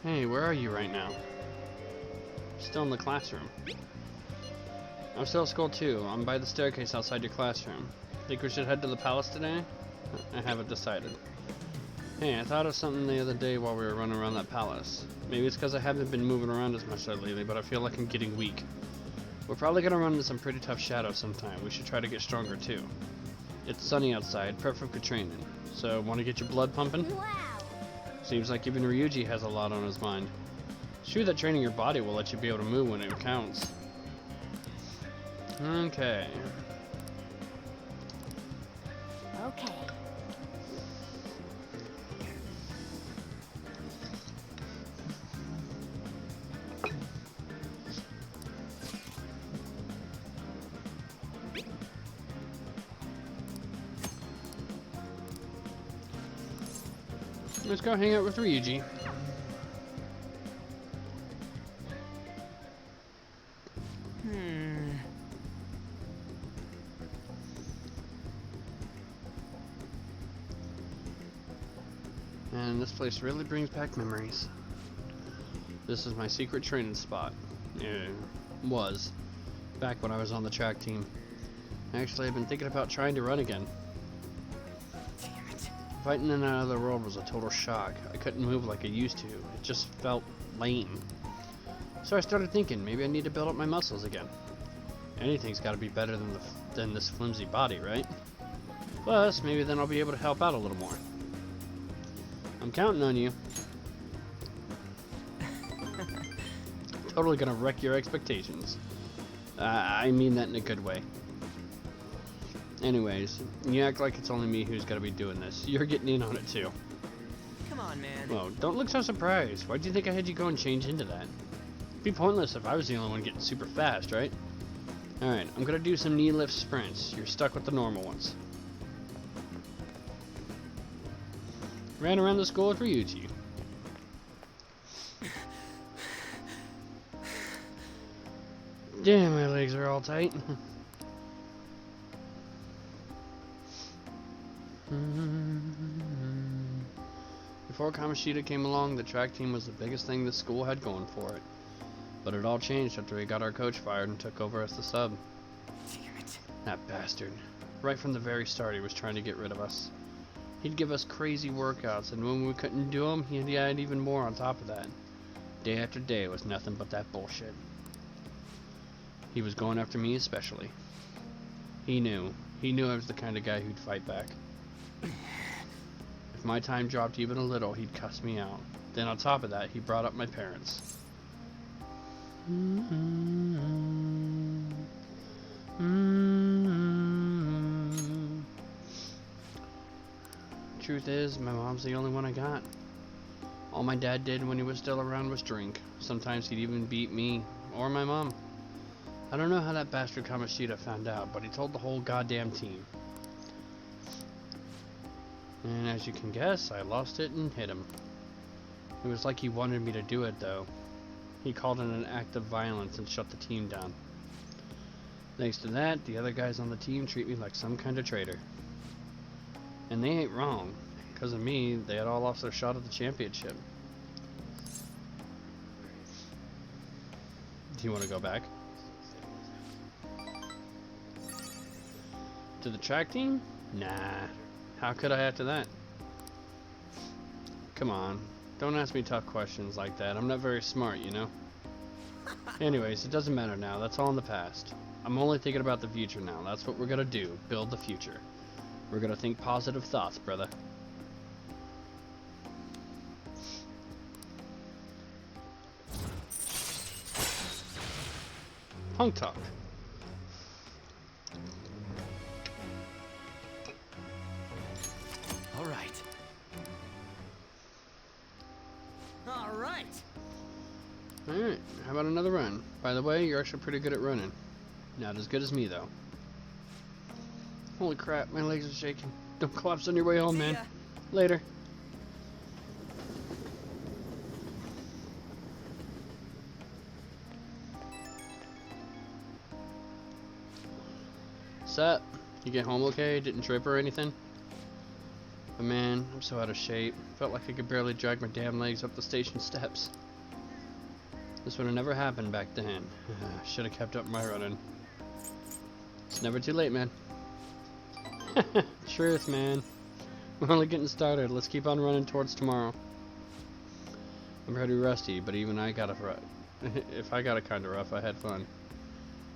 Hey, where are you right now? Still in the classroom. I'm still at school too. I'm by the staircase outside your classroom. Think we should head to the palace today? I haven't decided. Hey, I thought of something the other day while we were running around that palace. Maybe it's because I haven't been moving around as much lately, but I feel like I'm getting weak. We're probably gonna run into some pretty tough shadows sometime. We should try to get stronger too. It's sunny outside, perfect for training. So, want to get your blood pumping? Wow! Seems like even Ryuji has a lot on his mind. It's true that training your body will let you be able to move when it counts. Okay. Okay. Let's go hang out with Ryuji. And this place really brings back memories. This is my secret training spot. Was. Back when I was on the track team. Actually, I've been thinking about trying to run again. Damn it. Fighting in another world was a total shock. I couldn't move like I used to. It just felt lame. So I started thinking, maybe I need to build up my muscles again. Anything's got to be better than this flimsy body, right? Plus, maybe then I'll be able to help out a little more. I'm counting on you. Totally gonna wreck your expectations. I mean that in a good way. Anyways, you act like it's only me who's gotta be doing this. You're getting in on it too. Come on, man. Well, don't look so surprised. Why do you think I had you go and change into that? It'd be pointless if I was the only one getting super fast, right? Alright, I'm gonna do some knee lift sprints. You're stuck with the normal ones. Ran around the school with Ryuji. Damn, my legs are all tight. Before Kamoshida came along, the track team was the biggest thing the school had going for it. But it all changed after we got our coach fired and took over as the sub. Damn it. That bastard. Right from the very start, he was trying to get rid of us. He'd give us crazy workouts, and when we couldn't do them, he'd add even more on top of that. Day after day was nothing but that bullshit. He was going after me especially. He knew I was the kind of guy who'd fight back. If my time dropped even a little, he'd cuss me out. Then on top of that, he brought up my parents. Truth is, my mom's the only one I got. All my dad did when he was still around was drink. Sometimes he'd even beat me, or my mom. I don't know how that bastard Kamoshida found out, but he told the whole goddamn team. And as you can guess, I lost it and hit him. It was like he wanted me to do it, though. He called it an act of violence and shut the team down. Thanks to that, the other guys on the team treat me like some kind of traitor. And they ain't wrong. Because of me, they had all lost their shot at the championship. Do you want to go back? To the track team? Nah. How could I after that? Come on. Don't ask me tough questions like that. I'm not very smart, you know? Anyways, it doesn't matter now. That's all in the past. I'm only thinking about the future now. That's what we're gonna do. Build the future. We're gonna think positive thoughts, brother. Punk talk. All right. All right. Alright, how about another run? By the way, you're actually pretty good at running. Not as good as me, though. Holy crap, my legs are shaking. Don't collapse on your way home, man. Later. Sup? You get home okay? Didn't trip or anything? But man, I'm so out of shape. Felt like I could barely drag my damn legs up the station steps. This would have never happened back then. Should have kept up my running. It's never too late, man. Truth, man. We're only getting started. Let's keep on running towards tomorrow. I'm pretty rusty, but even I got a if I got it kinda rough, I had fun.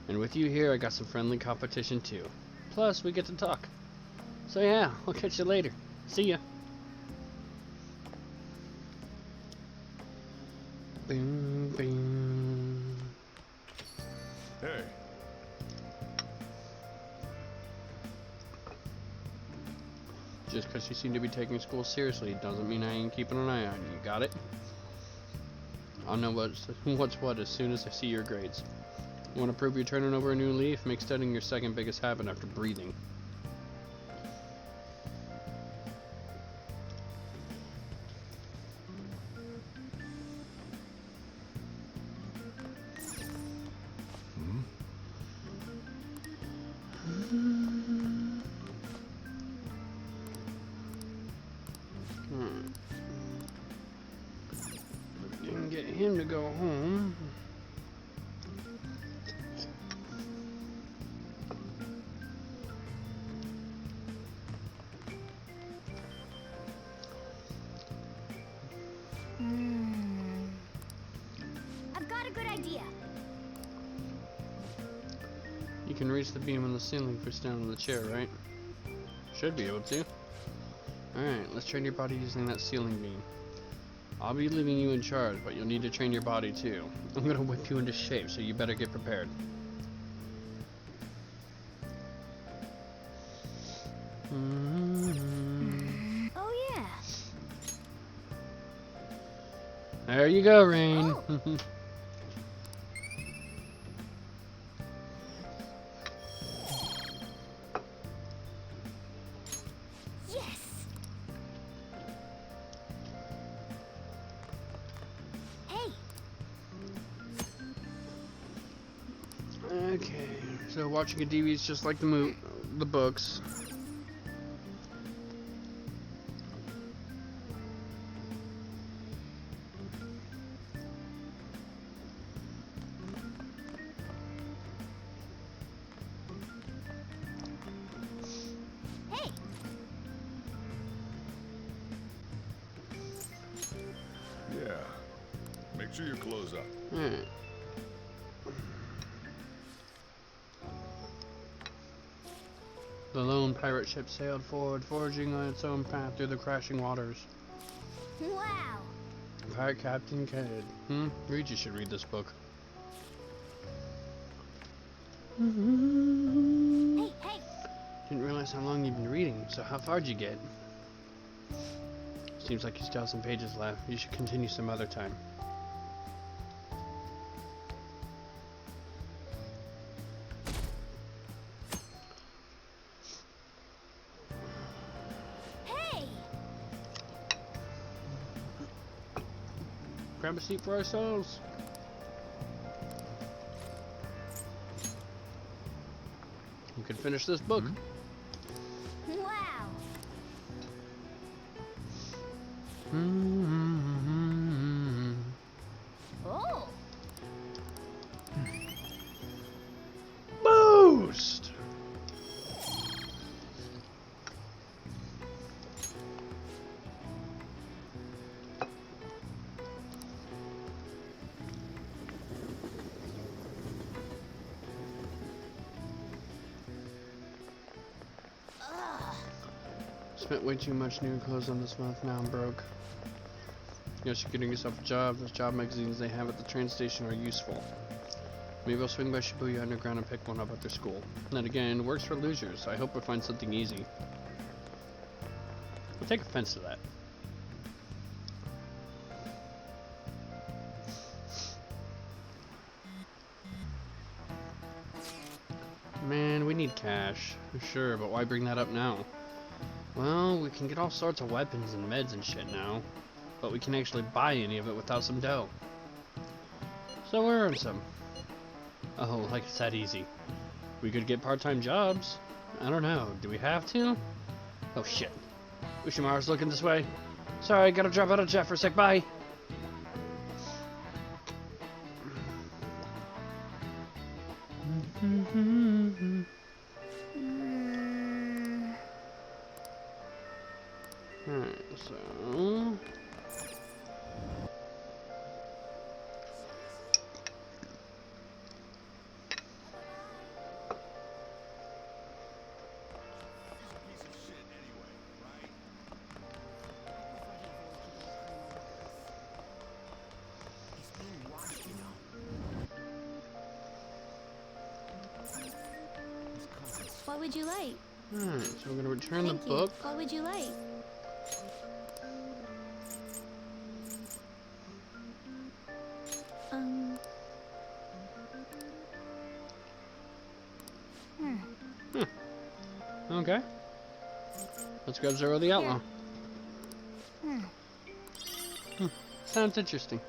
And with you here, I got some friendly competition too. Plus, we get to talk. So yeah, I'll catch you later. See ya. Boom, boom. Hey, Just because you seem to be taking school seriously doesn't mean I ain't keeping an eye on you. Got it? I'll know what's what as soon as I see your grades. Want to prove you're turning over a new leaf? Make studying your second biggest habit after breathing. Didn't get him to go home. I've got a good idea. You can reach the beam on the ceiling for standing on the chair, right? Should be able to. Alright, let's train your body using that ceiling beam. I'll be leaving you in charge, but you'll need to train your body too. I'm gonna whip you into shape, so you better get prepared. Oh yeah. There you go, Rain. Oh. Yes. Hey. Okay, so watching a DVD is just like the books. Hey. yeah. Make sure you close up. Alright. The lone pirate ship sailed forward, forging on its own path through the crashing waters. Wow. Pirate Captain Kidd. Reed, you should read this book. Hey, hey. Didn't realize how long you've been reading, so how far'd you get? Seems like you still have some pages left. You should continue some other time. Hey. Grab a seat for ourselves. You can finish this book. Wow. Oh. Boost! Spent way too much new clothes on this month. Now I'm broke. Yes, you're getting yourself a job. Those job magazines they have at the train station are useful. Maybe I'll swing by Shibuya Underground and pick one up at their school. Then again, it works for losers. I hope I find something easy. I'll take offense to that. Man, we need cash. Sure, but why bring that up now? Well, we can get all sorts of weapons and meds and shit now, but we can actually buy any of it without some dough. So we'll earn some. Oh, like it's that easy. We could get part-time jobs. I don't know, do we have to? Oh shit. Ushimaru's looking this way. Sorry, gotta drop out of chat for a sec, bye! So... What would you like? Alright, so we're gonna return Thank the you. book. What would you like? Okay. Let's grab Zero the Outlaw. Sounds interesting.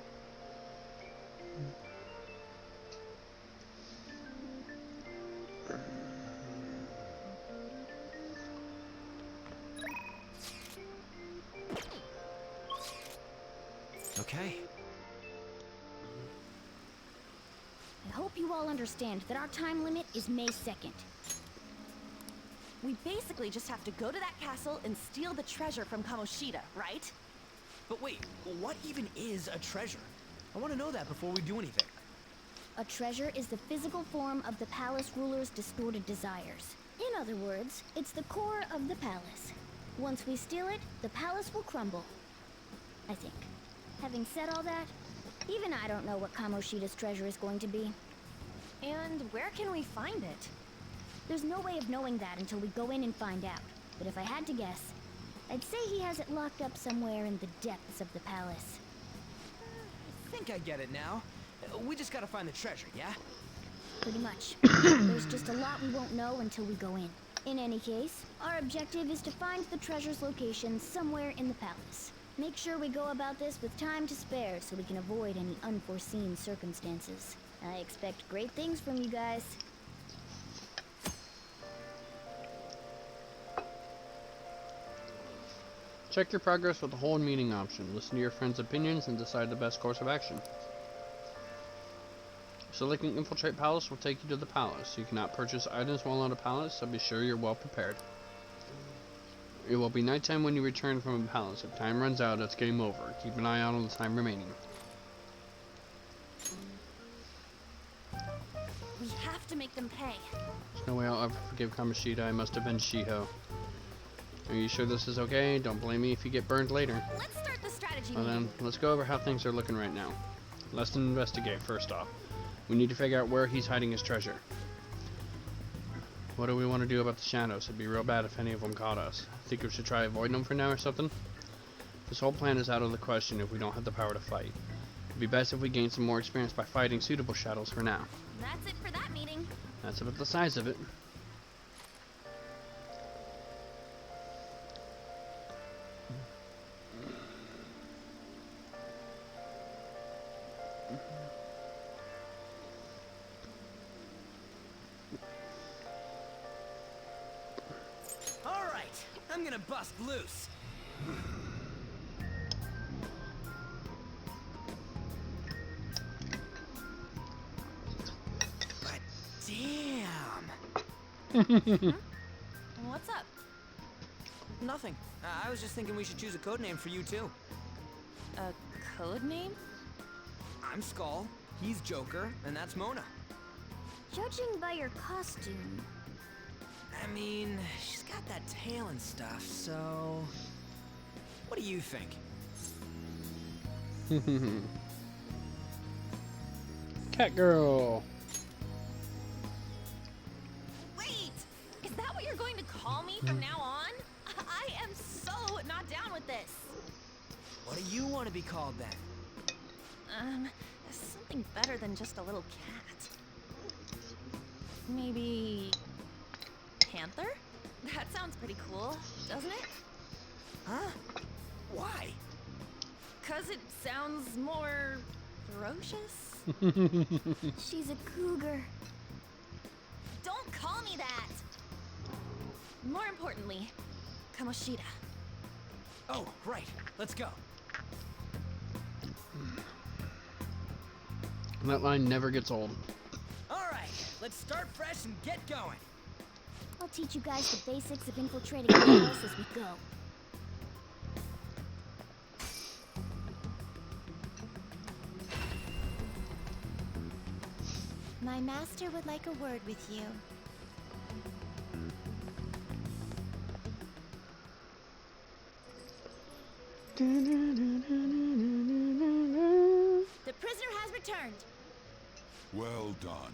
Okay. I hope you all understand that our time limit is May 2nd. We basically just have to go to that castle and steal the treasure from Kamoshida, right? But wait, what even is a treasure? I want to know that before we do anything. A treasure is the physical form of the palace ruler's distorted desires. In other words, it's the core of the palace. Once we steal it, the palace will crumble. I think. Having said all that, even I don't know what Kamoshida's treasure is going to be. And where can we find it? There's no way of knowing that until we go in and find out. But if I had to guess, I'd say he has it locked up somewhere in the depths of the palace. I think I get it now. We just gotta find the treasure, yeah? Pretty much. There's just a lot we won't know until we go in. In any case, our objective is to find the treasure's location somewhere in the palace. Make sure we go about this with time to spare so we can avoid any unforeseen circumstances. I expect great things from you guys. Check your progress with the hold meeting option. Listen to your friends' opinions and decide the best course of action. Selecting Infiltrate Palace will take you to the palace. You cannot purchase items while on the palace, so be sure you're well prepared. It will be nighttime when you return from the palace. If time runs out, it's game over. Keep an eye out on the time remaining. We have to make them pay. There's no way I'll ever forgive Kamoshida. I must have been Shiho. Are you sure this is okay? Don't blame me if you get burned later. Let's start the strategy Well meeting. then, let's go over how things are looking right now. Let's investigate first off. We need to figure out where he's hiding his treasure. What do we want to do about the shadows? It'd be real bad if any of them caught us. Think we should try avoiding them for now or something? This whole plan is out of the question if we don't have the power to fight. It'd be best if we gain some more experience by fighting suitable shadows for now. That's it for that meeting. That's about the size of it. All right, I'm gonna bust loose. But damn. What's up? Nothing. I was just thinking we should choose a code name for you too. A code name? I'm Skull, he's Joker, and that's Mona. Judging by your costume, I mean, she's got that tail and stuff, so... What do you think? Cat girl. Wait! Is that what you're going to call me from now on? I am so not down with this. What do you want to be called then? Something better than just a little cat. Maybe... Panther? That sounds pretty cool, doesn't it? Huh? Why? 'Cause it sounds more... ferocious? she's a cougar. Don't call me that! More importantly, Kamoshida. Oh, right. Let's go. That line never gets old. All right, let's start fresh and get going. I'll teach you guys the basics of infiltrating the palace as we go. My master would like a word with you. The prisoner has returned. Well done.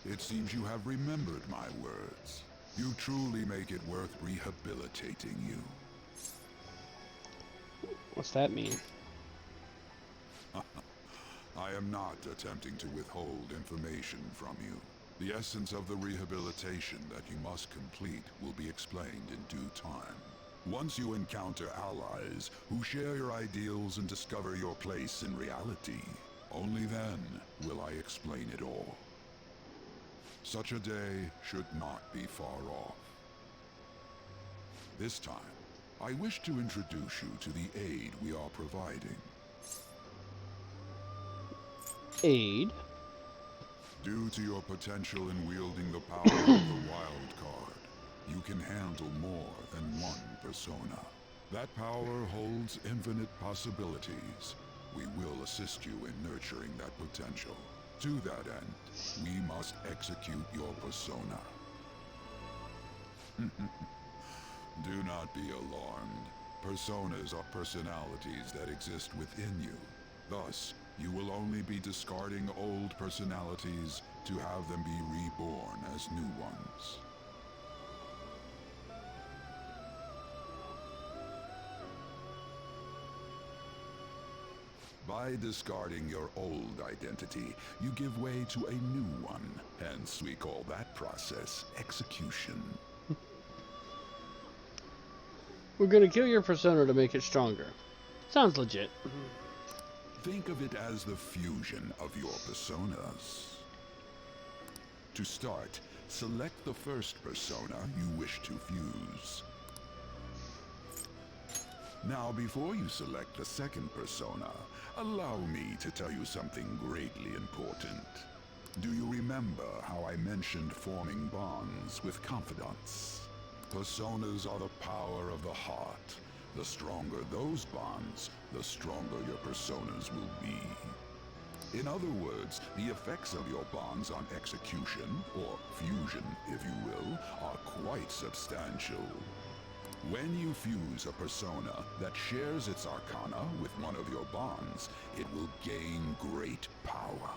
It seems you have remembered my words. You truly make it worth rehabilitating you. What's that mean? I am not attempting to withhold information from you. The essence of the rehabilitation that you must complete will be explained in due time. Once you encounter allies who share your ideals and discover your place in reality, only then will I explain it all. Such a day should not be far off. This time, I wish to introduce you to the aid we are providing. Aid? Due to your potential in wielding the power of the wild card, you can handle more than one persona. That power holds infinite possibilities. We will assist you in nurturing that potential. To that end, we must execute your persona. Do not be alarmed. Personas are personalities that exist within you. Thus, you will only be discarding old personalities to have them be reborn as new ones. By discarding your old identity, you give way to a new one. Hence, we call that process execution. We're gonna kill your persona to make it stronger. Sounds legit. Think of it as the fusion of your personas. To start, select the first persona you wish to fuse. Now, before you select the second persona, allow me to tell you something greatly important. Do you remember how I mentioned forming bonds with confidants? Personas are the power of the heart. The stronger those bonds, the stronger your personas will be. In other words, the effects of your bonds on execution, or fusion if you will, are quite substantial. When you fuse a persona that shares its arcana with one of your bonds, it will gain great power.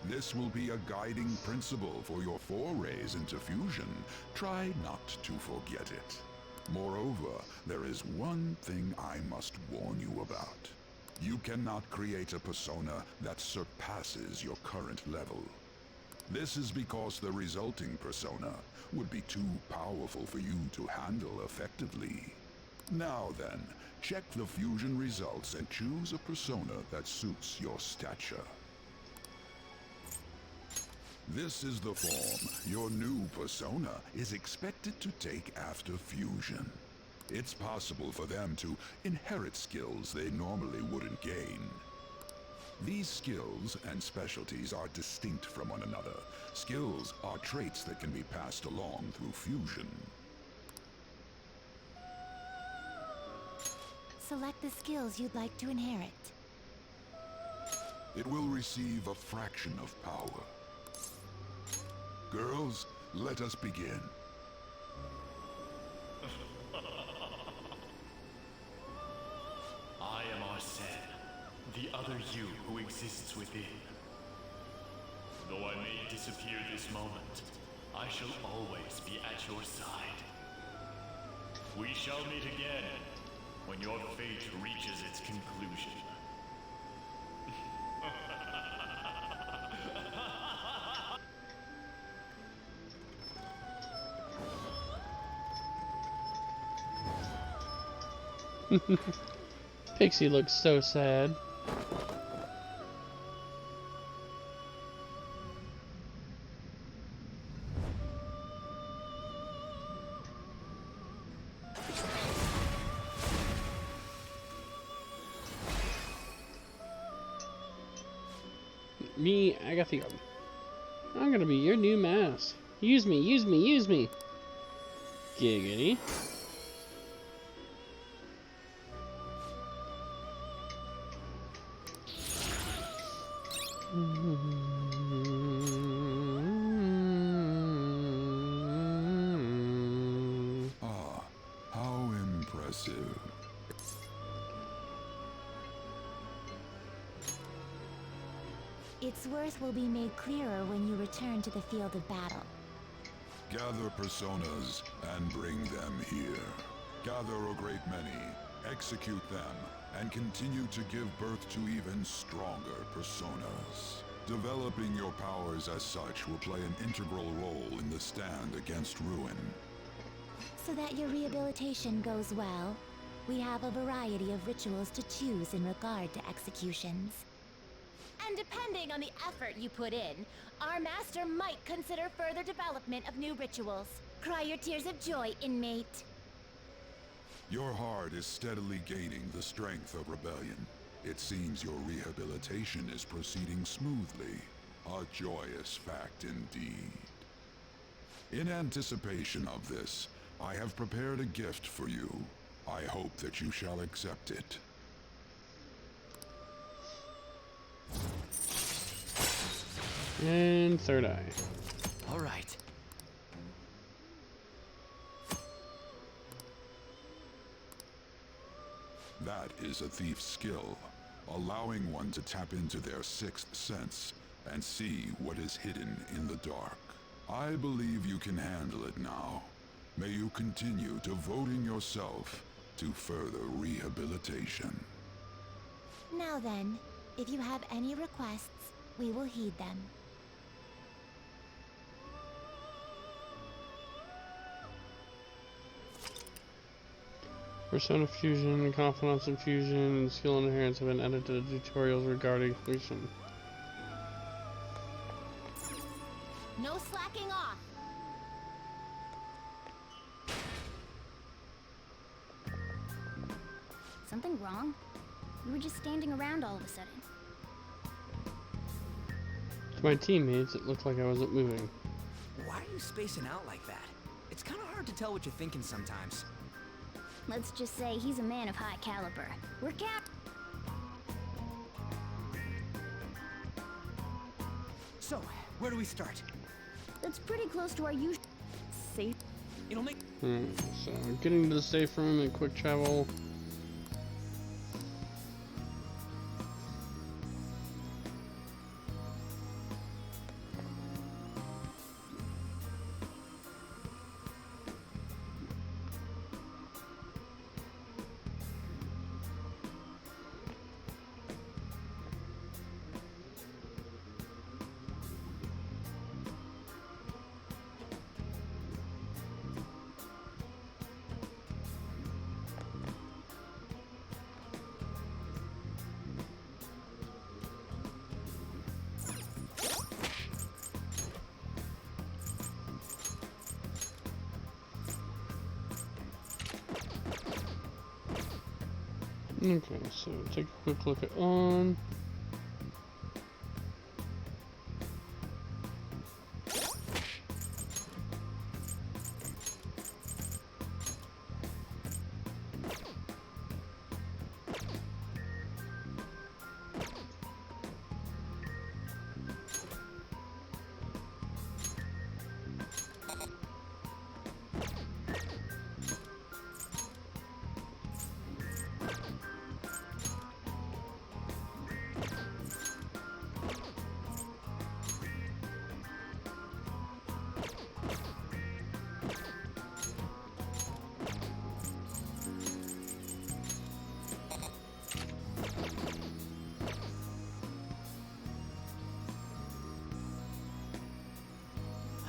This will be a guiding principle for your forays into fusion. Try not to forget it. Moreover, there is one thing I must warn you about. You cannot create a persona that surpasses your current level. This is because the resulting persona would be too powerful for you to handle effectively. Now then, check the fusion results and choose a persona that suits your stature. This is the form your new persona is expected to take after fusion. It's possible for them to inherit skills they normally wouldn't gain. These skills and specialties are distinct from one another. Skills are traits that can be passed along through fusion. Select the skills you'd like to inherit. It will receive a fraction of power. Girls, let us begin. I am Arsene, the other you who exists within. Though I may disappear this moment, I shall always be at your side. We shall meet again when your fate reaches its conclusion. Pixie looks so sad. I got the I'm gonna be your new mouse. Use me, use me, use me. Giggity. Its worth will be made clearer when you return to the field of battle. Gather personas and bring them here. Gather a great many, execute them, and continue to give birth to even stronger personas. Developing your powers as such will play an integral role in the stand against ruin. So that your rehabilitation goes well, we have a variety of rituals to choose in regard to executions. And depending on the effort you put in, our master might consider further development of new rituals. Cry your tears of joy, inmate. Your heart is steadily gaining the strength of rebellion. It seems your rehabilitation is proceeding smoothly. A joyous fact indeed. In anticipation of this, I have prepared a gift for you. I hope that you shall accept it. And third eye. All right. That is a thief's skill, allowing one to tap into their sixth sense and see what is hidden in the dark. I believe you can handle it now. May you continue devoting yourself to further rehabilitation. Now then, if you have any requests, we will heed them. Persona fusion, confidence infusion, and skill inherence have been added to the tutorials regarding fusion. No slacking off. Something wrong? We were just standing around all of a sudden. To my teammates, it looked like I wasn't moving. Why are you spacing out like that? It's kind of hard to tell what you're thinking sometimes. Let's just say he's a man of high caliber. We're So, where do we start? That's pretty close to our usual safe. It'll make... So, getting to the safe room and quick travel. Okay, so take a quick look at on.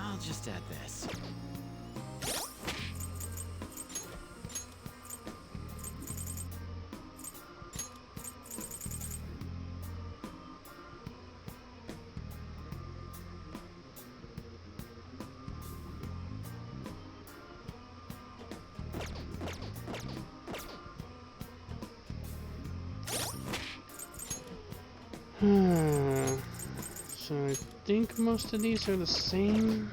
I'll just add this. So I think most of these are the same.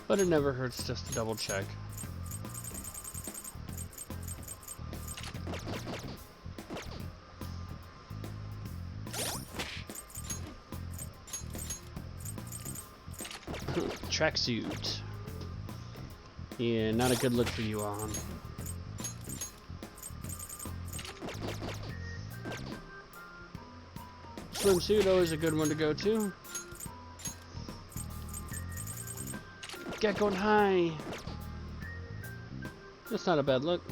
But it never hurts just to double check. Tracksuit. Yeah, not a good look for you on. swimsuit, always a good one to go to. Get going high. That's not a bad look.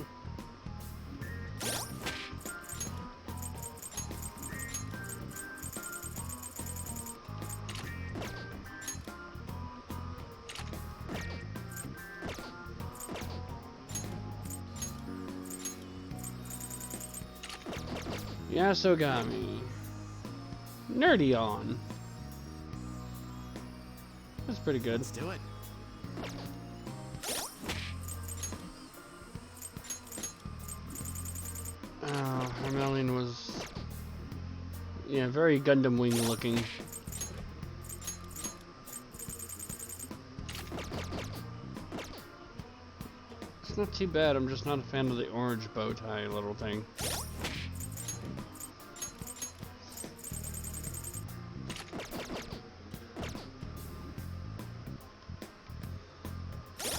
Yasogami. Nerdy on. That's pretty good. Let's do it. Oh, Hermelion was... yeah, very Gundam Wing looking. It's not too bad, I'm just not a fan of the orange bow tie little thing.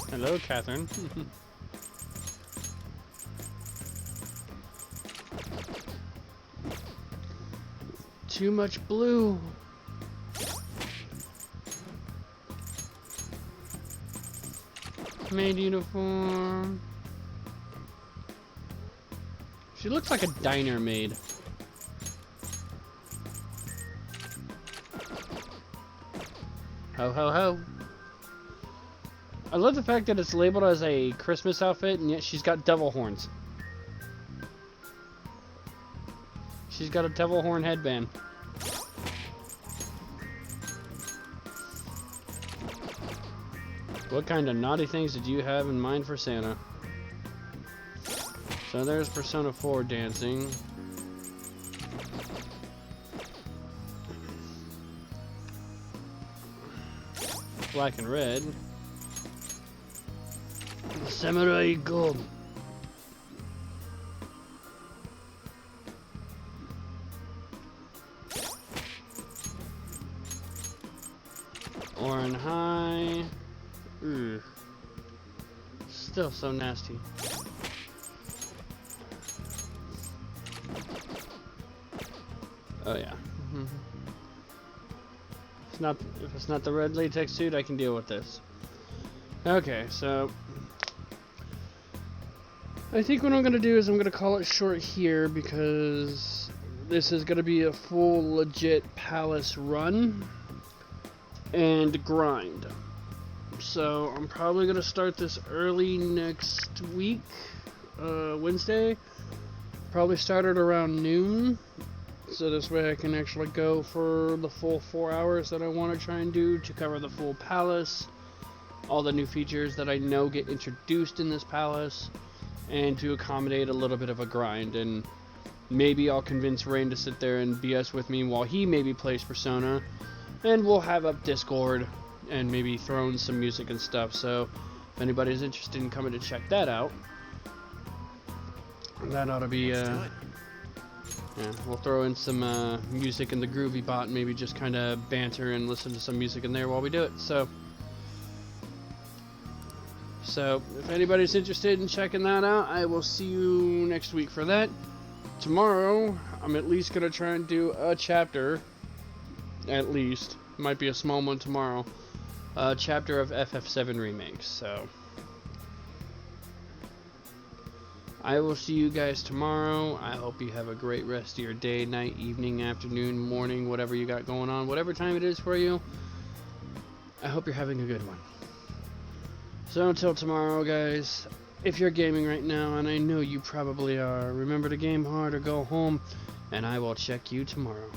Hello, Catherine. Too much blue. Maid uniform. She looks like a diner maid. Ho ho ho. I love the fact that it's labeled as a Christmas outfit, and yet she's got devil horns. She's got a devil horn headband. What kind of naughty things did you have in mind for Santa? So there's Persona 4 dancing. Black and red. Samurai Gold. Orin High. Ooh. Still so nasty. Oh yeah. If it's not the red latex suit, I can deal with this. Okay, so I think what I'm gonna do is I'm gonna call it short here because this is gonna be a full legit palace run and grind. So I'm probably gonna start this early next week, Wednesday. Probably start at around noon, so this way I can actually go for the full 4 hours that I want to try and do to cover the full palace, all the new features that I know get introduced in this palace, and to accommodate a little bit of a grind. And maybe I'll convince Rain to sit there and BS with me while he maybe plays Persona, and we'll have up Discord and maybe throw in some music and stuff. So if anybody's interested in coming to check that out, that ought to be yeah, we'll throw in some music in the Groovy Bot and maybe just kind of banter and listen to some music in there while we do it. So if anybody's interested in checking that out, I will see you next week for that. Tomorrow, I'm at least going to try and do a chapter, at least. Might be a small one tomorrow. A chapter of FF7 Remakes, so I will see you guys tomorrow. I hope you have a great rest of your day, night, evening, afternoon, morning, whatever you got going on, whatever time it is for you. I hope you're having a good one. So until tomorrow, guys, if you're gaming right now, and I know you probably are, remember to game hard or go home, and I will check you tomorrow.